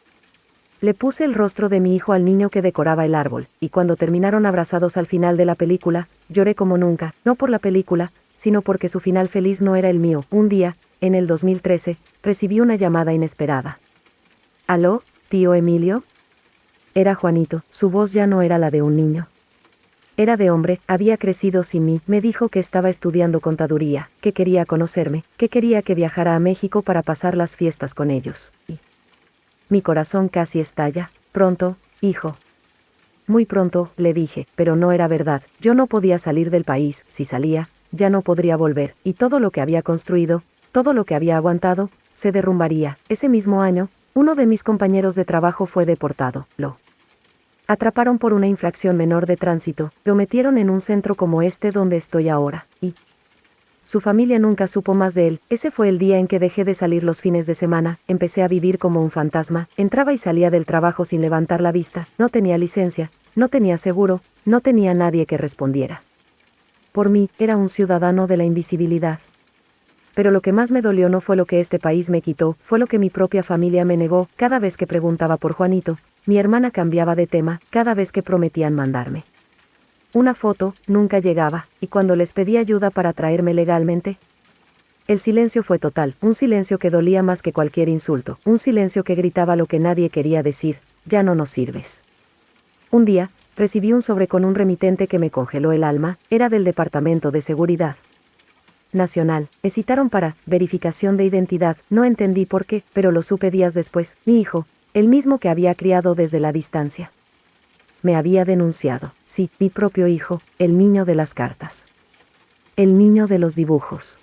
Le puse el rostro de mi hijo al niño que decoraba el árbol, y cuando terminaron abrazados al final de la película, lloré como nunca, no por la película, sino porque su final feliz no era el mío. Un día, en el 2013, recibí una llamada inesperada. ¿Aló, tío Emilio? Era Juanito, su voz ya no era la de un niño. Era de hombre, había crecido sin mí, me dijo que estaba estudiando contaduría, que quería conocerme, que quería que viajara a México para pasar las fiestas con ellos. Y mi corazón casi estalla. Pronto, hijo. Muy pronto, le dije, pero no era verdad, yo no podía salir del país, si salía, ya no podría volver, y todo lo que había construido, todo lo que había aguantado, se derrumbaría. Ese mismo año, uno de mis compañeros de trabajo fue deportado, lo atraparon por una infracción menor de tránsito, lo metieron en un centro como este donde estoy ahora, y su familia nunca supo más de él. Ese fue el día en que dejé de salir los fines de semana, empecé a vivir como un fantasma, entraba y salía del trabajo sin levantar la vista, no tenía licencia, no tenía seguro, no tenía nadie que respondiera por mí, era un ciudadano de la invisibilidad. Pero lo que más me dolió no fue lo que este país me quitó, fue lo que mi propia familia me negó. Cada vez que preguntaba por Juanito, mi hermana cambiaba de tema, cada vez que prometían mandarme una foto, nunca llegaba, y cuando les pedí ayuda para traerme legalmente, el silencio fue total, un silencio que dolía más que cualquier insulto, un silencio que gritaba lo que nadie quería decir: ya no nos sirves. Un día, recibí un sobre con un remitente que me congeló el alma, era del Departamento de Seguridad Nacional. Me citaron para verificación de identidad, no entendí por qué, pero lo supe días después. Mi hijo, el mismo que había criado desde la distancia, me había denunciado. Sí, mi propio hijo, el niño de las cartas. El niño de los dibujos.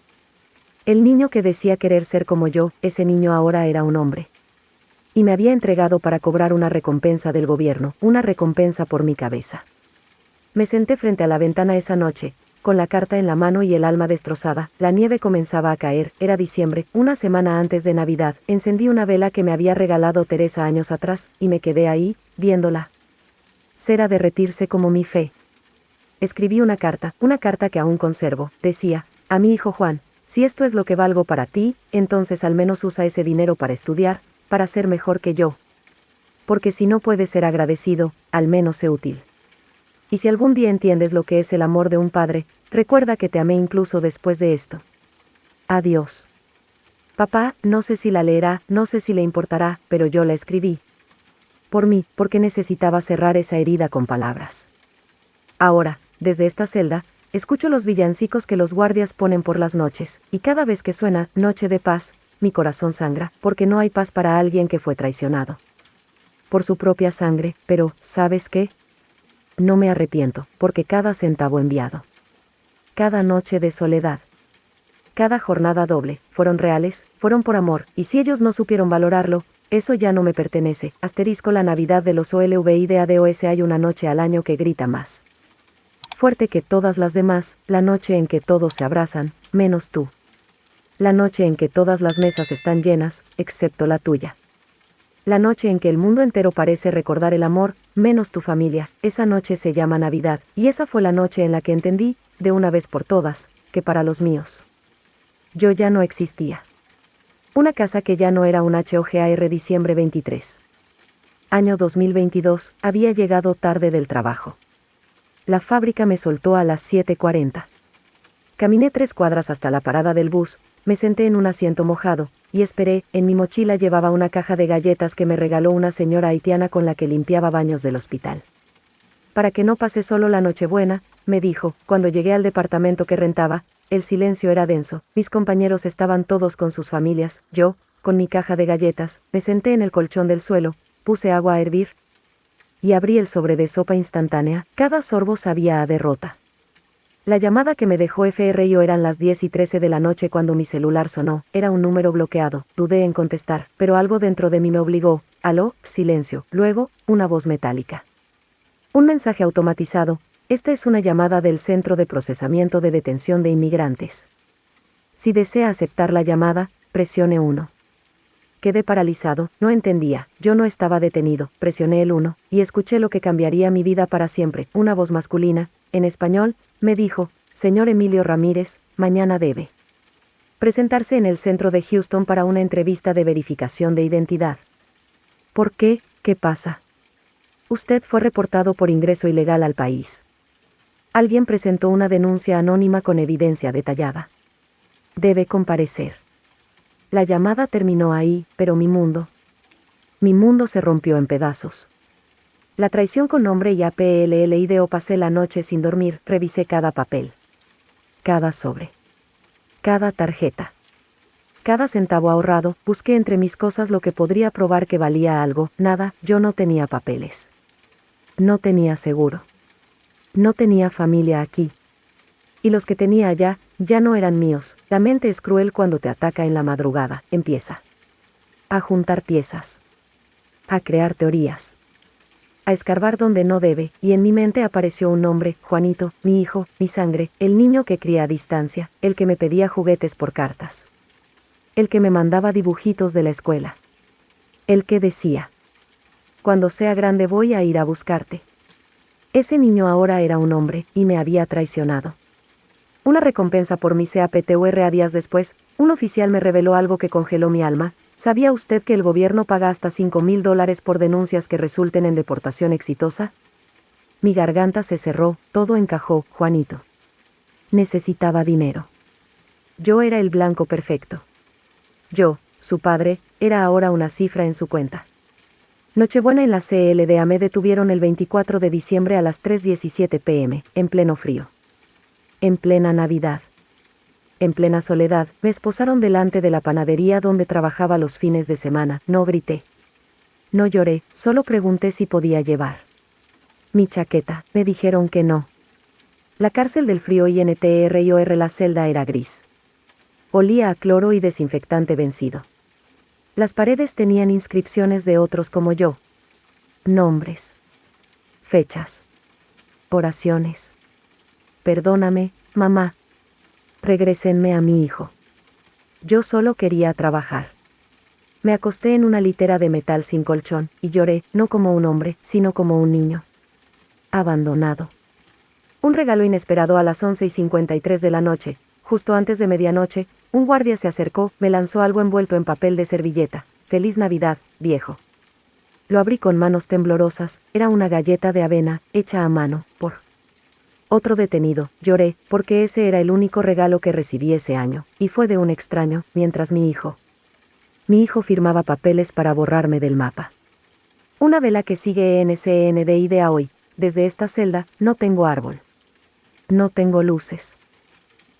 El niño que decía querer ser como yo, ese niño ahora era un hombre. Y me había entregado para cobrar una recompensa del gobierno, una recompensa por mi cabeza. Me senté frente a la ventana esa noche, con la carta en la mano y el alma destrozada. La nieve comenzaba a caer, era diciembre, una semana antes de Navidad. Encendí una vela que me había regalado Teresa años atrás, y me quedé ahí, viéndola cera derretirse como mi fe. Escribí una carta que aún conservo. Decía: a mi hijo Juan, si esto es lo que valgo para ti, entonces al menos usa ese dinero para estudiar, para ser mejor que yo. Porque si no puedes ser agradecido, al menos sé útil. Y si algún día entiendes lo que es el amor de un padre, recuerda que te amé incluso después de esto. Adiós. Papá, no sé si la leerá, no sé si le importará, pero yo la escribí. Por mí, porque necesitaba cerrar esa herida con palabras. Ahora, desde esta celda, escucho los villancicos que los guardias ponen por las noches, y cada vez que suena Noche de Paz, mi corazón sangra, porque no hay paz para alguien que fue traicionado por su propia sangre. Pero, ¿sabes qué? No me arrepiento, porque cada centavo enviado, cada noche de soledad, cada jornada doble, fueron reales, fueron por amor, y si ellos no supieron valorarlo, eso ya no me pertenece. La Navidad de los OLVIDADOS. Hay una noche al año que grita más fuerte que todas las demás, la noche en que todos se abrazan, menos tú. La noche en que todas las mesas están llenas, excepto la tuya. La noche en que el mundo entero parece recordar el amor, menos tu familia. Esa noche se llama Navidad, y esa fue la noche en la que entendí, de una vez por todas, que para los míos, yo ya no existía. Una casa que ya no era un HOGAR. Diciembre 23. Año 2022, había llegado tarde del trabajo. La fábrica me soltó a las 7:40. Caminé 3 cuadras hasta la parada del bus, me senté en un asiento mojado, y esperé. En mi mochila llevaba una caja de galletas que me regaló una señora haitiana con la que limpiaba baños del hospital. Para que no pase solo la Nochebuena, me dijo. Cuando llegué al departamento que rentaba, el silencio era denso, mis compañeros estaban todos con sus familias, yo, con mi caja de galletas, me senté en el colchón del suelo, puse agua a hervir, y abrí el sobre de sopa instantánea. Cada sorbo sabía a derrota. La llamada que me dejó FRIO eran las 10:13 de la noche cuando mi celular sonó. Era un número bloqueado. Dudé en contestar, pero algo dentro de mí me obligó. Aló, silencio. Luego, una voz metálica. Un mensaje automatizado. Esta es una llamada del Centro de Procesamiento de Detención de Inmigrantes. Si desea aceptar la llamada, presione 1. Quedé paralizado, no entendía, yo no estaba detenido. Presioné el 1, y escuché lo que cambiaría mi vida para siempre. Una voz masculina, en español, me dijo: señor Emilio Ramírez, mañana debe presentarse en el centro de Houston para una entrevista de verificación de identidad. ¿Por qué? ¿Qué pasa? Usted fue reportado por ingreso ilegal al país. Alguien presentó una denuncia anónima con evidencia detallada. Debe comparecer. La llamada terminó ahí, pero mi mundo se rompió en pedazos. La traición con nombre y APLLIDO. Pasé la noche sin dormir, revisé cada papel, cada sobre, cada tarjeta, cada centavo ahorrado, busqué entre mis cosas lo que podría probar que valía algo. Nada, yo no tenía papeles. No tenía seguro. No tenía familia aquí. Y los que tenía allá, ya no eran míos. La mente es cruel cuando te ataca en la madrugada. Empieza a juntar piezas, a crear teorías, a escarbar donde no debe, y en mi mente apareció un nombre: Juanito, mi hijo, mi sangre, el niño que cría a distancia, el que me pedía juguetes por cartas, el que me mandaba dibujitos de la escuela, el que decía: cuando sea grande voy a ir a buscarte. Ese niño ahora era un hombre, y me había traicionado. Una recompensa por mi CAPTUR. Días después, un oficial me reveló algo que congeló mi alma. ¿Sabía usted que el gobierno paga hasta $5,000 por denuncias que resulten en deportación exitosa? Mi garganta se cerró, todo encajó. Juanito necesitaba dinero. Yo era el blanco perfecto. Yo, su padre, era ahora una cifra en su cuenta. Nochebuena en la CLDA. Me detuvieron el 24 de diciembre a las 3:17 p.m., en pleno frío. En plena Navidad. En plena soledad, me esposaron delante de la panadería donde trabajaba los fines de semana. No grité. No lloré, solo pregunté si podía llevar mi chaqueta. Me dijeron que no. La cárcel del frío INTRIOR. La celda era gris. Olía a cloro y desinfectante vencido. Las paredes tenían inscripciones de otros como yo. Nombres. Fechas. Oraciones. Perdóname, mamá. Regrésenme a mi hijo. Yo solo quería trabajar. Me acosté en una litera de metal sin colchón, y lloré, no como un hombre, sino como un niño. Abandonado. Un regalo inesperado. A las 11:53 de la noche, justo antes de medianoche, un guardia se acercó, me lanzó algo envuelto en papel de servilleta. Feliz Navidad, viejo. Lo abrí con manos temblorosas. Era una galleta de avena, hecha a mano, por otro detenido. Lloré, porque ese era el único regalo que recibí ese año, y fue de un extraño, mientras mi hijo firmaba papeles para borrarme del mapa. Una vela que sigue ENCNDI a hoy. Desde esta celda, no tengo árbol. No tengo luces.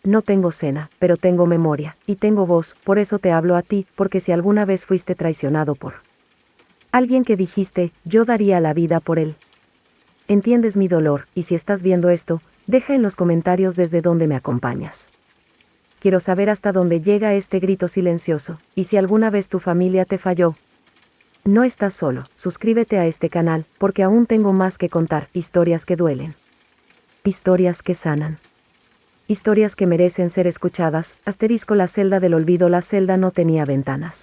No tengo cena, pero tengo memoria, y tengo voz. Por eso te hablo a ti, porque si alguna vez fuiste traicionado por alguien que dijiste: yo daría la vida por él. Entiendes mi dolor, y si estás viendo esto, deja en los comentarios desde dónde me acompañas. Quiero saber hasta dónde llega este grito silencioso, y si alguna vez tu familia te falló. No estás solo. Suscríbete a este canal, porque aún tengo más que contar. Historias que duelen. Historias que sanan. Historias que merecen ser escuchadas. La celda del olvido. La celda no tenía ventanas.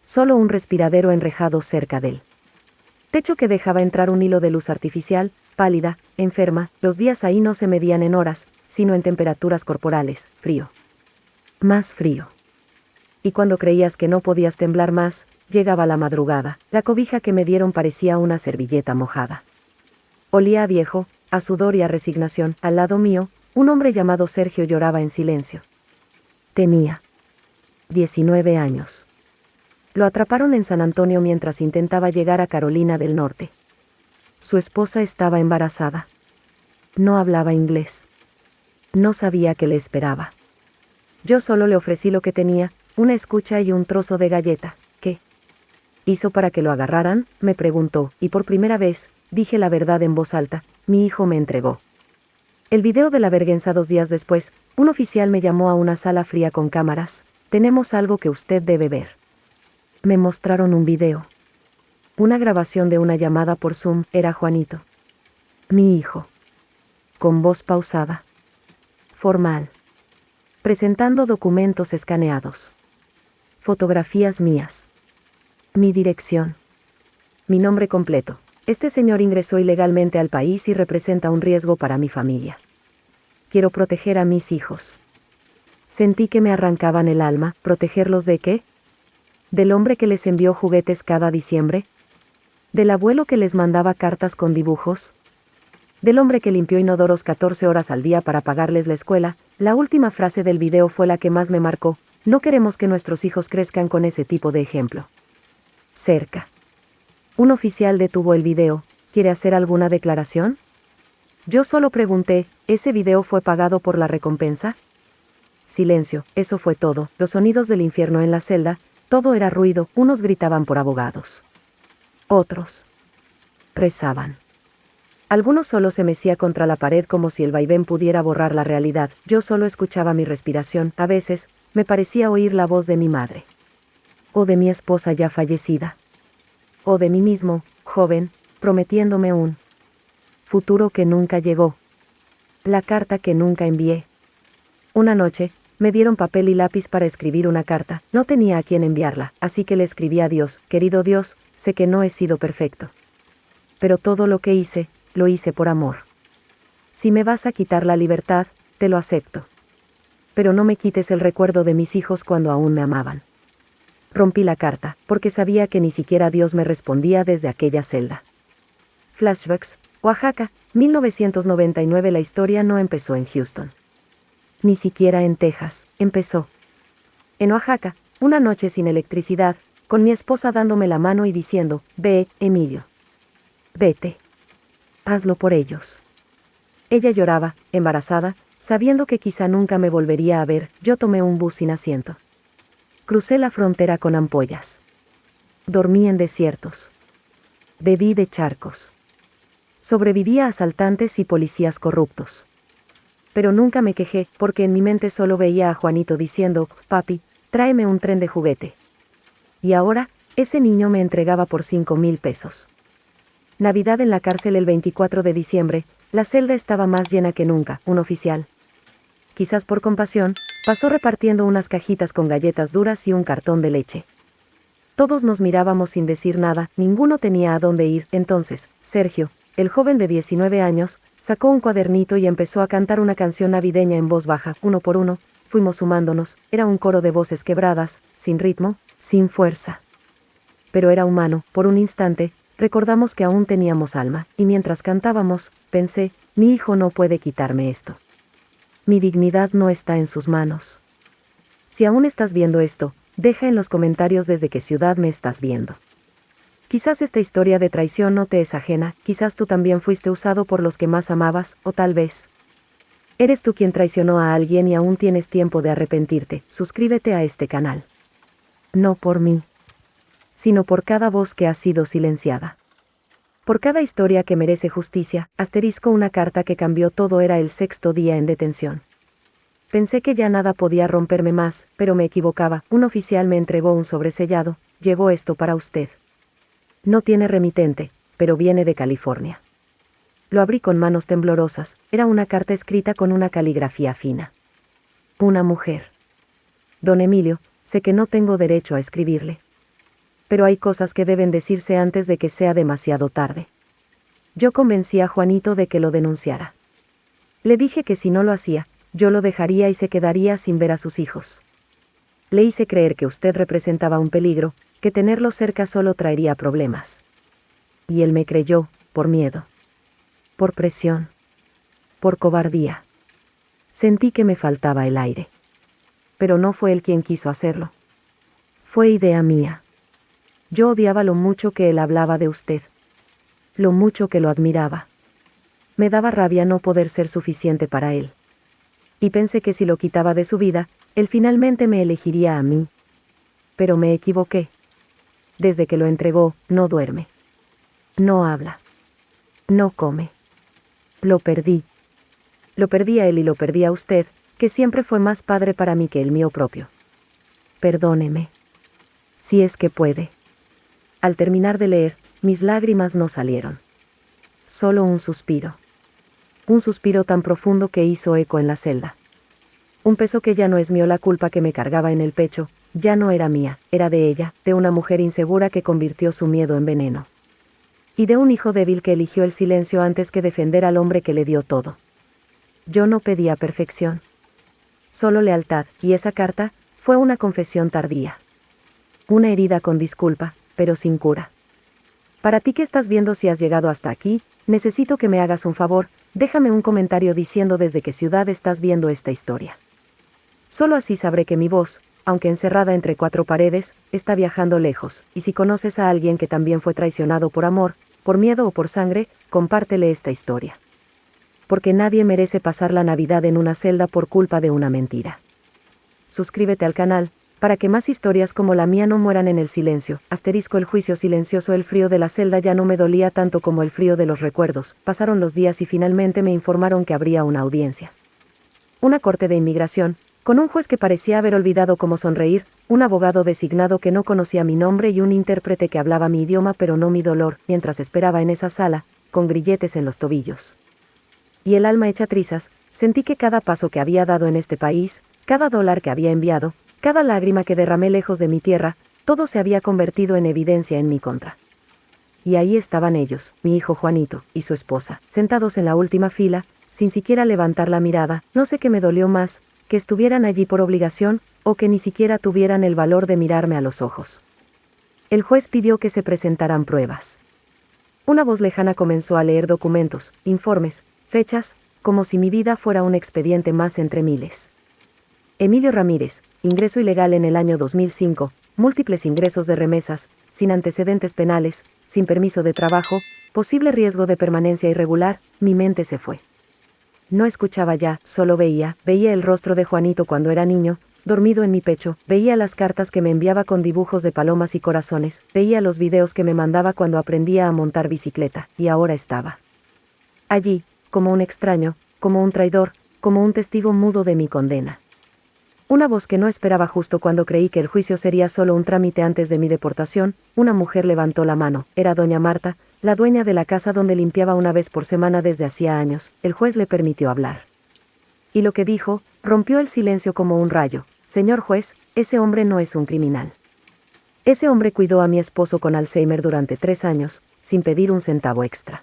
Solo un respiradero enrejado cerca del techo que dejaba entrar un hilo de luz artificial, pálida, enferma. Los días ahí no se medían en horas, sino en temperaturas corporales. Frío. Más frío. y cuando creías que no podías temblar más, llegaba la madrugada. La cobija que me dieron parecía una servilleta mojada. Olía a viejo, a sudor y a resignación. Al lado mío, un hombre llamado Sergio lloraba en silencio. Tenía 19 años. Lo atraparon en San Antonio mientras intentaba llegar a Carolina del Norte. Su esposa estaba embarazada. No hablaba inglés. No sabía qué le esperaba. Yo solo le ofrecí lo que tenía, una escucha y un trozo de galleta. ¿Qué hizo para que lo agarraran?, me preguntó, y por primera vez, dije la verdad en voz alta. Mi hijo me entregó el video de la vergüenza. 2 días después, un oficial me llamó a una sala fría con cámaras. Tenemos algo que usted debe ver. Me mostraron un video. Una grabación de una llamada por Zoom. Era Juanito, mi hijo, con voz pausada, formal, presentando documentos escaneados, fotografías mías, mi dirección, mi nombre completo. Este señor ingresó ilegalmente al país y representa un riesgo para mi familia. Quiero proteger a mis hijos. Sentí que me arrancaban el alma. ¿Protegerlos de qué? ¿Del hombre que les envió juguetes cada diciembre? ¿Del abuelo que les mandaba cartas con dibujos? ¿Del hombre que limpió inodoros 14 horas al día para pagarles la escuela? La última frase del video fue la que más me marcó. No queremos que nuestros hijos crezcan con ese tipo de ejemplo. Cerca. Un oficial detuvo el video. ¿Quiere hacer alguna declaración? Yo solo pregunté, ¿ese video fue pagado por la recompensa? Silencio, eso fue todo. Los sonidos del infierno en la celda, todo era ruido. Unos gritaban por abogados. Otros rezaban. Algunos solo se mecía contra la pared como si el vaivén pudiera borrar la realidad. Yo solo escuchaba mi respiración. A veces, me parecía oír la voz de mi madre. O de mi esposa ya fallecida. O de mí mismo, joven, prometiéndome un futuro que nunca llegó. La carta que nunca envié. Una noche, me dieron papel y lápiz para escribir una carta. No tenía a quién enviarla, así que le escribí a Dios. Querido Dios, sé que no he sido perfecto. Pero todo lo que hice, lo hice por amor. Si me vas a quitar la libertad, te lo acepto. Pero no me quites el recuerdo de mis hijos cuando aún me amaban. Rompí la carta, porque sabía que ni siquiera Dios me respondía desde aquella celda. Flashbacks, Oaxaca, 1999. La historia no empezó en Houston. Ni siquiera en Texas, empezó en Oaxaca, una noche sin electricidad, con mi esposa dándome la mano y diciendo, ve, Emilio. Vete. Hazlo por ellos. Ella lloraba, embarazada, sabiendo que quizá nunca me volvería a ver. Yo tomé un bus sin asiento. Crucé la frontera con ampollas. Dormí en desiertos. Bebí de charcos. Sobreviví a asaltantes y policías corruptos. Pero nunca me quejé, porque en mi mente solo veía a Juanito diciendo, papi, tráeme un tren de juguete. Y ahora, ese niño me entregaba por 5,000 pesos. Navidad en la cárcel el 24 de diciembre, la celda estaba más llena que nunca. Un oficial, quizás por compasión, pasó repartiendo unas cajitas con galletas duras y un cartón de leche. Todos nos mirábamos sin decir nada, ninguno tenía a dónde ir. Entonces, Sergio, el joven de 19 años, sacó un cuadernito y empezó a cantar una canción navideña en voz baja. Uno por uno, fuimos sumándonos. Era un coro de voces quebradas, sin ritmo, sin fuerza. Pero era humano. Por un instante, recordamos que aún teníamos alma, y mientras cantábamos, pensé, mi hijo no puede quitarme esto. Mi dignidad no está en sus manos. Si aún estás viendo esto, deja en los comentarios desde qué ciudad me estás viendo. Quizás esta historia de traición no te es ajena, quizás tú también fuiste usado por los que más amabas, o tal vez eres tú quien traicionó a alguien y aún tienes tiempo de arrepentirte. Suscríbete a este canal. No por mí, sino por cada voz que ha sido silenciada. Por cada historia que merece justicia. Asterisco, una carta que cambió todo. Era el 6º día en detención. Pensé que ya nada podía romperme más, pero me equivocaba. Un oficial me entregó un sobresellado. Llevo esto para usted. No tiene remitente, pero viene de California. Lo abrí con manos temblorosas. Era una carta escrita con una caligrafía fina. Una mujer. Don Emilio, sé que no tengo derecho a escribirle. Pero hay cosas que deben decirse antes de que sea demasiado tarde. Yo convencí a Juanito de que lo denunciara. Le dije que si no lo hacía, yo lo dejaría y se quedaría sin ver a sus hijos. Le hice creer que usted representaba un peligro, que tenerlo cerca solo traería problemas. Y él me creyó, por miedo. Por presión. Por cobardía. Sentí que me faltaba el aire. Pero no fue él quien quiso hacerlo. Fue idea mía. Yo odiaba lo mucho que él hablaba de usted. Lo mucho que lo admiraba. Me daba rabia no poder ser suficiente para él. Y pensé que si lo quitaba de su vida, él finalmente me elegiría a mí. Pero me equivoqué. Desde que lo entregó, no duerme. No habla. No come. Lo perdí. Lo perdí a él y lo perdí a usted, que siempre fue más padre para mí que el mío propio. Perdóneme. Si es que puede. Al terminar de leer, mis lágrimas no salieron. Solo un suspiro. Un suspiro tan profundo que hizo eco en la celda. Un peso que ya no es mío, la culpa que me cargaba en el pecho, ya no era mía, era de ella, de una mujer insegura que convirtió su miedo en veneno. Y de un hijo débil que eligió el silencio antes que defender al hombre que le dio todo. Yo no pedía perfección. Solo lealtad, y esa carta fue una confesión tardía. Una herida con disculpa, pero sin cura. Para ti que estás viendo, si has llegado hasta aquí, necesito que me hagas un favor, déjame un comentario diciendo desde qué ciudad estás viendo esta historia. Solo así sabré que mi voz, aunque encerrada entre cuatro paredes, está viajando lejos, y si conoces a alguien que también fue traicionado por amor, por miedo o por sangre, compártele esta historia. Porque nadie merece pasar la Navidad en una celda por culpa de una mentira. Suscríbete al canal, para que más historias como la mía no mueran en el silencio. * El juicio silencioso. El frío de la celda ya no me dolía tanto como el frío de los recuerdos. Pasaron los días y finalmente me informaron que habría una audiencia. Una corte de inmigración, con un juez que parecía haber olvidado cómo sonreír, un abogado designado que no conocía mi nombre y un intérprete que hablaba mi idioma pero no mi dolor, mientras esperaba en esa sala, con grilletes en los tobillos. Y el alma hecha trizas, sentí que cada paso que había dado en este país, cada dólar que había enviado, cada lágrima que derramé lejos de mi tierra, todo se había convertido en evidencia en mi contra. Y ahí estaban ellos, mi hijo Juanito, y su esposa, sentados en la última fila, sin siquiera levantar la mirada. No sé qué me dolió más, que estuvieran allí por obligación, o que ni siquiera tuvieran el valor de mirarme a los ojos. El juez pidió que se presentaran pruebas. Una voz lejana comenzó a leer documentos, informes, fechas, como si mi vida fuera un expediente más entre miles. Emilio Ramírez, ingreso ilegal en el año 2005, múltiples ingresos de remesas, sin antecedentes penales, sin permiso de trabajo, posible riesgo de permanencia irregular. Mi mente se fue. No escuchaba ya, solo veía el rostro de Juanito cuando era niño, dormido en mi pecho, veía las cartas que me enviaba con dibujos de palomas y corazones, veía los videos que me mandaba cuando aprendía a montar bicicleta, y ahora estaba allí, como un extraño, como un traidor, como un testigo mudo de mi condena. Una voz que no esperaba justo cuando creí que el juicio sería solo un trámite antes de mi deportación. Una mujer levantó la mano, era doña Marta, la dueña de la casa donde limpiaba una vez por semana desde hacía años. El juez le permitió hablar. Y lo que dijo, rompió el silencio como un rayo. Señor juez, ese hombre no es un criminal. Ese hombre cuidó a mi esposo con Alzheimer durante 3 años, sin pedir un centavo extra.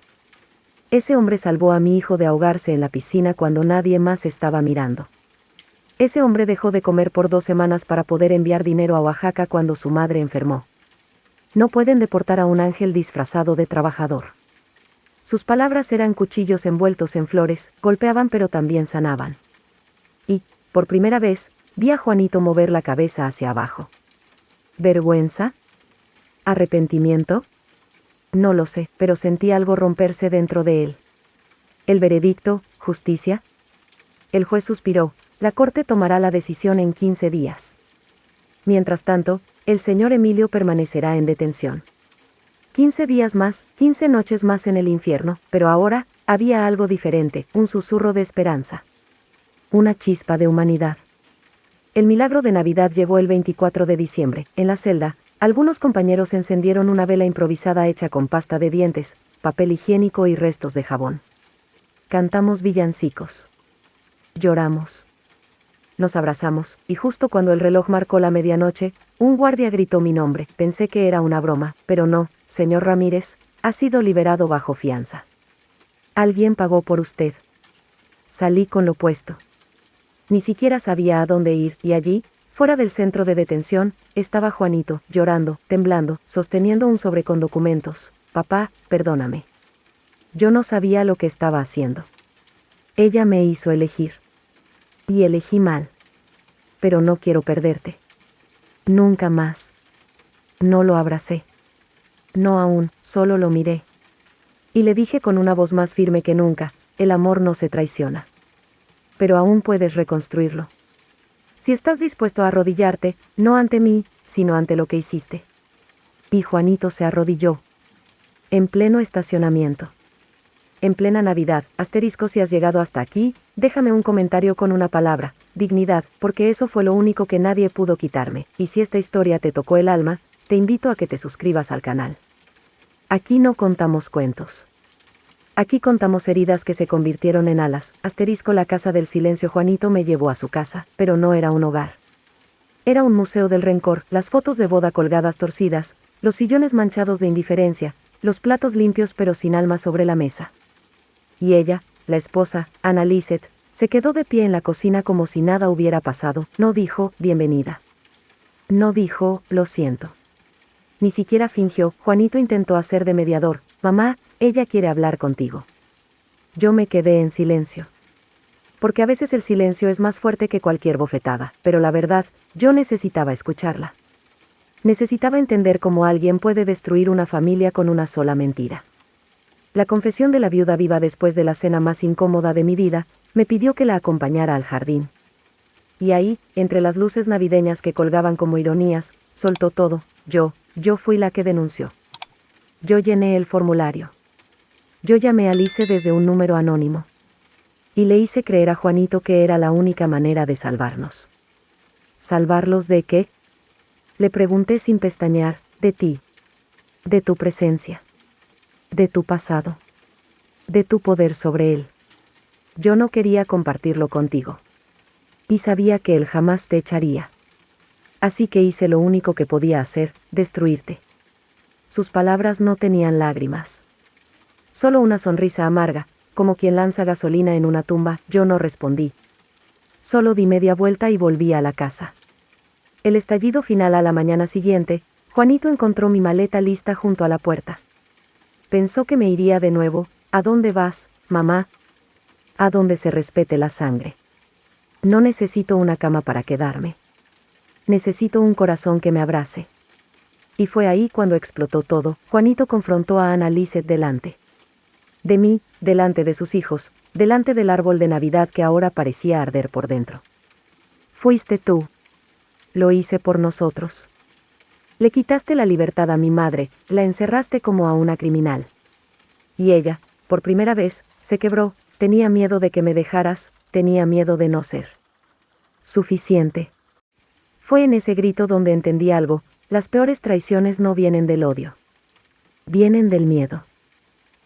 Ese hombre salvó a mi hijo de ahogarse en la piscina cuando nadie más estaba mirando. Ese hombre dejó de comer por 2 semanas para poder enviar dinero a Oaxaca cuando su madre enfermó. No pueden deportar a un ángel disfrazado de trabajador. Sus palabras eran cuchillos envueltos en flores, golpeaban pero también sanaban. Y, por primera vez, vi a Juanito mover la cabeza hacia abajo. ¿Vergüenza? ¿Arrepentimiento? No lo sé, pero sentí algo romperse dentro de él. ¿El veredicto, justicia? El juez suspiró. La corte tomará la decisión en 15 días. Mientras tanto, el señor Emilio permanecerá en detención. 15 días más, 15 noches más en el infierno, pero ahora, había algo diferente, un susurro de esperanza. Una chispa de humanidad. El milagro de Navidad llegó el 24 de diciembre. En la celda, algunos compañeros encendieron una vela improvisada hecha con pasta de dientes, papel higiénico y restos de jabón. Cantamos villancicos. Lloramos. Nos abrazamos, y justo cuando el reloj marcó la medianoche, un guardia gritó mi nombre. Pensé que era una broma, pero no, señor Ramírez, ha sido liberado bajo fianza. Alguien pagó por usted. Salí con lo puesto. Ni siquiera sabía a dónde ir, y allí, Fuera del centro de detención, estaba Juanito, llorando, temblando, sosteniendo un sobre con documentos. Papá, perdóname. Yo no sabía lo que estaba haciendo. Ella me hizo elegir. Y elegí mal. Pero no quiero perderte. Nunca más. No lo abracé. No aún, solo lo miré. Y le dije con una voz más firme que nunca, el amor no se traiciona. Pero aún puedes reconstruirlo. Si estás dispuesto a arrodillarte, no ante mí, sino ante lo que hiciste. Y Juanito se arrodilló. En pleno estacionamiento. En plena Navidad, asterisco si has llegado hasta aquí, déjame un comentario con una palabra, dignidad, porque eso fue lo único que nadie pudo quitarme, y si esta historia te tocó el alma, te invito a que te suscribas al canal. Aquí no contamos cuentos. Aquí contamos heridas que se convirtieron en alas, asterisco la casa del silencio. Juanito me llevó a su casa, pero no era un hogar. Era un museo del rencor, las fotos de boda colgadas torcidas, los sillones manchados de indiferencia, los platos limpios pero sin alma sobre la mesa. Y ella, la esposa, Ana Lizeth, se quedó de pie en la cocina como si nada hubiera pasado, no dijo, bienvenida. No dijo, lo siento. Ni siquiera fingió. Juanito intentó hacer de mediador. Mamá, ella quiere hablar contigo. Yo me quedé en silencio. Porque a veces el silencio es más fuerte que cualquier bofetada, pero la verdad, yo necesitaba escucharla. Necesitaba entender cómo alguien puede destruir una familia con una sola mentira. La confesión de la viuda viva después de la cena más incómoda de mi vida, me pidió que la acompañara al jardín. Y ahí, entre las luces navideñas que colgaban como ironías, soltó todo. Yo fui la que denunció. Yo llené el formulario. Yo llamé a Alice desde un número anónimo. Y le hice creer a Juanito que era la única manera de salvarnos. ¿Salvarlos de qué? Le pregunté sin pestañear. De ti. De tu presencia. De tu pasado. De tu poder sobre él. Yo no quería compartirlo contigo. Y sabía que él jamás te echaría. Así que hice lo único que podía hacer, destruirte. Sus palabras no tenían lágrimas. Solo una sonrisa amarga, como quien lanza gasolina en una tumba. Yo no respondí. Solo di media vuelta y volví a la casa. El estallido final. A la mañana siguiente, Juanito encontró mi maleta lista junto a la puerta. Pensó que me iría de nuevo. ¿A dónde vas, mamá? A donde se respete la sangre. No necesito una cama para quedarme. Necesito un corazón que me abrace. Y fue ahí cuando explotó todo. Juanito confrontó a Ana Lizeth delante de mí, delante de sus hijos, delante del árbol de Navidad que ahora parecía arder por dentro. Fuiste tú. Lo hice por nosotros. Le quitaste la libertad a mi madre, la encerraste como a una criminal. Y ella, por primera vez, se quebró. Tenía miedo de que me dejaras, tenía miedo de no ser suficiente. Fue en ese grito donde entendí algo. Las peores traiciones no vienen del odio. Vienen del miedo.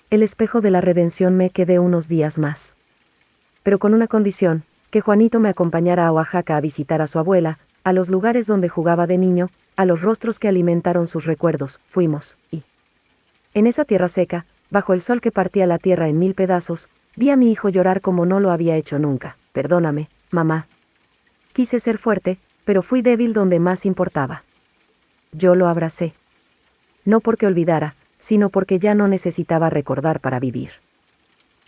El espejo de la redención. Me quedé unos días más. Pero con una condición, que Juanito me acompañara a Oaxaca a visitar a su abuela, a los lugares donde jugaba de niño, a los rostros que alimentaron sus recuerdos. Fuimos, y en esa tierra seca, bajo el sol que partía la tierra en 1000 pedazos, vi a mi hijo llorar como no lo había hecho nunca. Perdóname, mamá. Quise ser fuerte, pero fui débil donde más importaba. Yo lo abracé. No porque olvidara, sino porque ya no necesitaba recordar para vivir.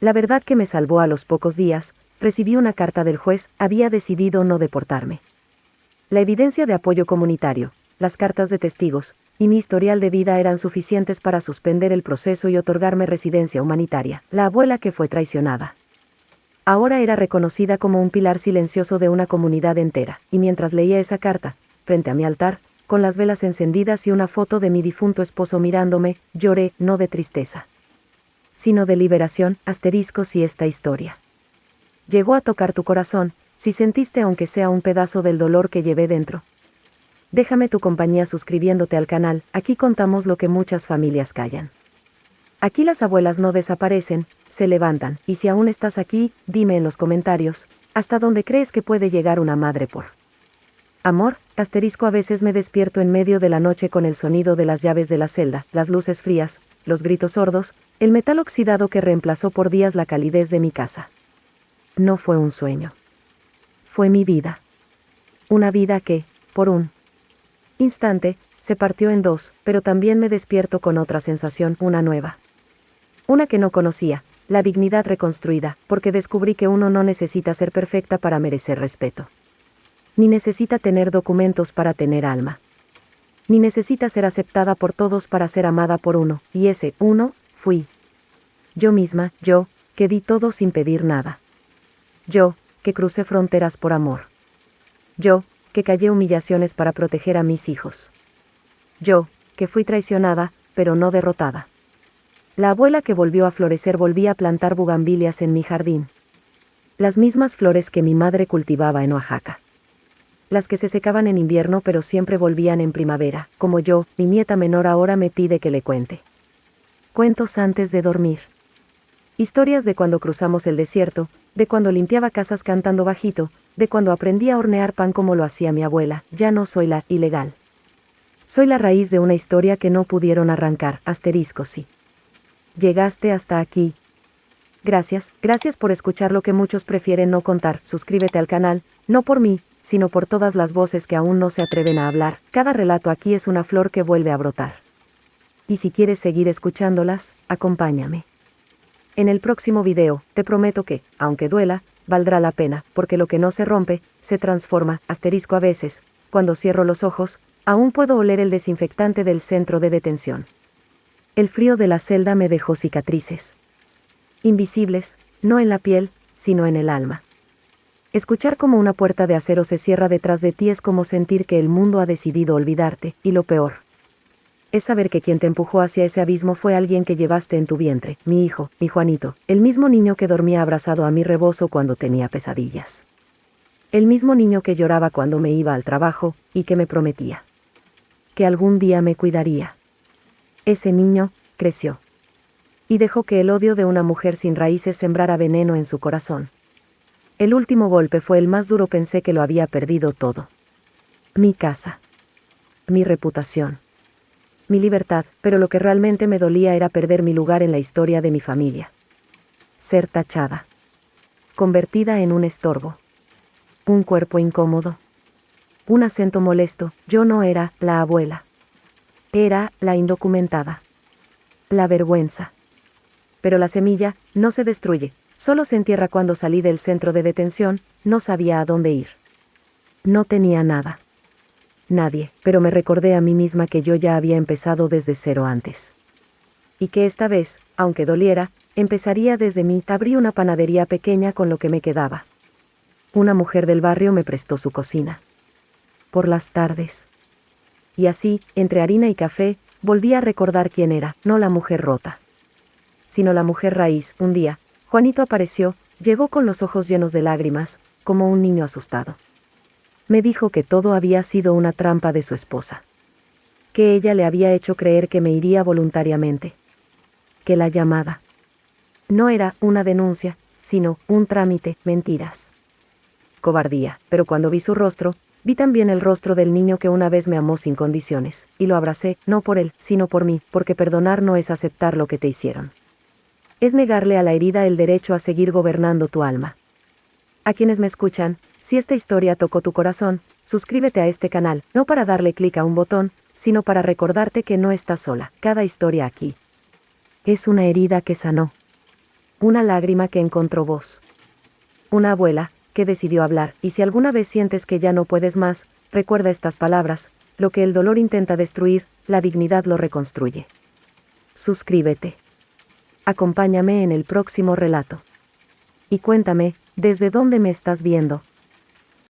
La verdad que me salvó. A los pocos días, recibí una carta del juez. Había decidido no deportarme. La evidencia de apoyo comunitario, las cartas de testigos, y mi historial de vida eran suficientes para suspender el proceso y otorgarme residencia humanitaria. La abuela que fue traicionada ahora era reconocida como un pilar silencioso de una comunidad entera, y mientras leía esa carta, frente a mi altar, con las velas encendidas y una foto de mi difunto esposo mirándome, lloré, no de tristeza, sino de liberación. Asterisco si esta historia llegó a tocar tu corazón, si sentiste aunque sea un pedazo del dolor que llevé dentro. Déjame tu compañía suscribiéndote al canal. Aquí contamos lo que muchas familias callan. Aquí las abuelas no desaparecen, se levantan. Y si aún estás aquí, dime en los comentarios, ¿hasta dónde crees que puede llegar una madre por amor? Asterisco a veces me despierto en medio de la noche con el sonido de las llaves de la celda, las luces frías, los gritos sordos, el metal oxidado que reemplazó por días la calidez de mi casa. No fue un sueño. Fue mi vida. Una vida que, por un instante, se partió en dos, pero también me despierto con otra sensación, una nueva. Una que no conocía, la dignidad reconstruida, porque descubrí que uno no necesita ser perfecta para merecer respeto. Ni necesita tener documentos para tener alma. Ni necesita ser aceptada por todos para ser amada por uno, y ese uno, fui. Yo misma, yo, que di todo sin pedir nada. Yo, que crucé fronteras por amor. Yo, que callé humillaciones para proteger a mis hijos. Yo, que fui traicionada, pero no derrotada. La abuela que volvió a florecer volvía a plantar bugambilias en mi jardín. Las mismas flores que mi madre cultivaba en Oaxaca. Las que se secaban en invierno pero siempre volvían en primavera, como yo, mi nieta menor ahora me pide que le cuente. Cuentos antes de dormir. Historias de cuando cruzamos el desierto, de cuando limpiaba casas cantando bajito, de cuando aprendí a hornear pan como lo hacía mi abuela. Ya no soy la ilegal. Soy la raíz de una historia que no pudieron arrancar, asterisco sí. Llegaste hasta aquí. Gracias por escuchar lo que muchos prefieren no contar. Suscríbete al canal, no por mí, sino por todas las voces que aún no se atreven a hablar. Cada relato aquí es una flor que vuelve a brotar. Y si quieres seguir escuchándolas, acompáñame. En el próximo video, te prometo que, aunque duela, valdrá la pena, porque lo que no se rompe, se transforma, asterisco a veces, cuando cierro los ojos, aún puedo oler el desinfectante del centro de detención. El frío de la celda me dejó cicatrices. Invisibles, no en la piel, sino en el alma. Escuchar cómo una puerta de acero se cierra detrás de ti es como sentir que el mundo ha decidido olvidarte, y lo peor es saber que quien te empujó hacia ese abismo fue alguien que llevaste en tu vientre, mi hijo, mi Juanito, el mismo niño que dormía abrazado a mi rebozo cuando tenía pesadillas. El mismo niño que lloraba cuando me iba al trabajo, y que me prometía que algún día me cuidaría. Ese niño creció y dejó que el odio de una mujer sin raíces sembrara veneno en su corazón. El último golpe fue el más duro, pensé que lo había perdido todo. Mi casa. Mi reputación. Mi libertad, pero lo que realmente me dolía era perder mi lugar en la historia de mi familia. Ser tachada. Convertida en un estorbo. Un cuerpo incómodo. Un acento molesto. Yo no era la abuela. Era la indocumentada. La vergüenza. Pero la semilla no se destruye, solo se entierra. Cuando salí del centro de detención, no sabía a dónde ir. No tenía nada. Nadie, pero me recordé a mí misma que yo ya había empezado desde cero antes. Y que esta vez, aunque doliera, empezaría desde mí. Abrí una panadería pequeña con lo que me quedaba. Una mujer del barrio me prestó su cocina. Por las tardes. Y así, entre harina y café, volví a recordar quién era, no la mujer rota, sino la mujer raíz. Un día, Juanito apareció, llegó con los ojos llenos de lágrimas, como un niño asustado. Me dijo que todo había sido una trampa de su esposa. Que ella le había hecho creer que me iría voluntariamente. Que la llamada no era una denuncia, sino un trámite. Mentiras. Cobardía, pero cuando vi su rostro, vi también el rostro del niño que una vez me amó sin condiciones, y lo abracé, no por él, sino por mí, porque perdonar no es aceptar lo que te hicieron. Es negarle a la herida el derecho a seguir gobernando tu alma. A quienes me escuchan, si esta historia tocó tu corazón, suscríbete a este canal, no para darle clic a un botón, sino para recordarte que no estás sola. Cada historia aquí es una herida que sanó. Una lágrima que encontró voz. Una abuela que decidió hablar, y si alguna vez sientes que ya no puedes más, recuerda estas palabras: lo que el dolor intenta destruir, la dignidad lo reconstruye. Suscríbete. Acompáñame en el próximo relato. Y cuéntame, ¿desde dónde me estás viendo?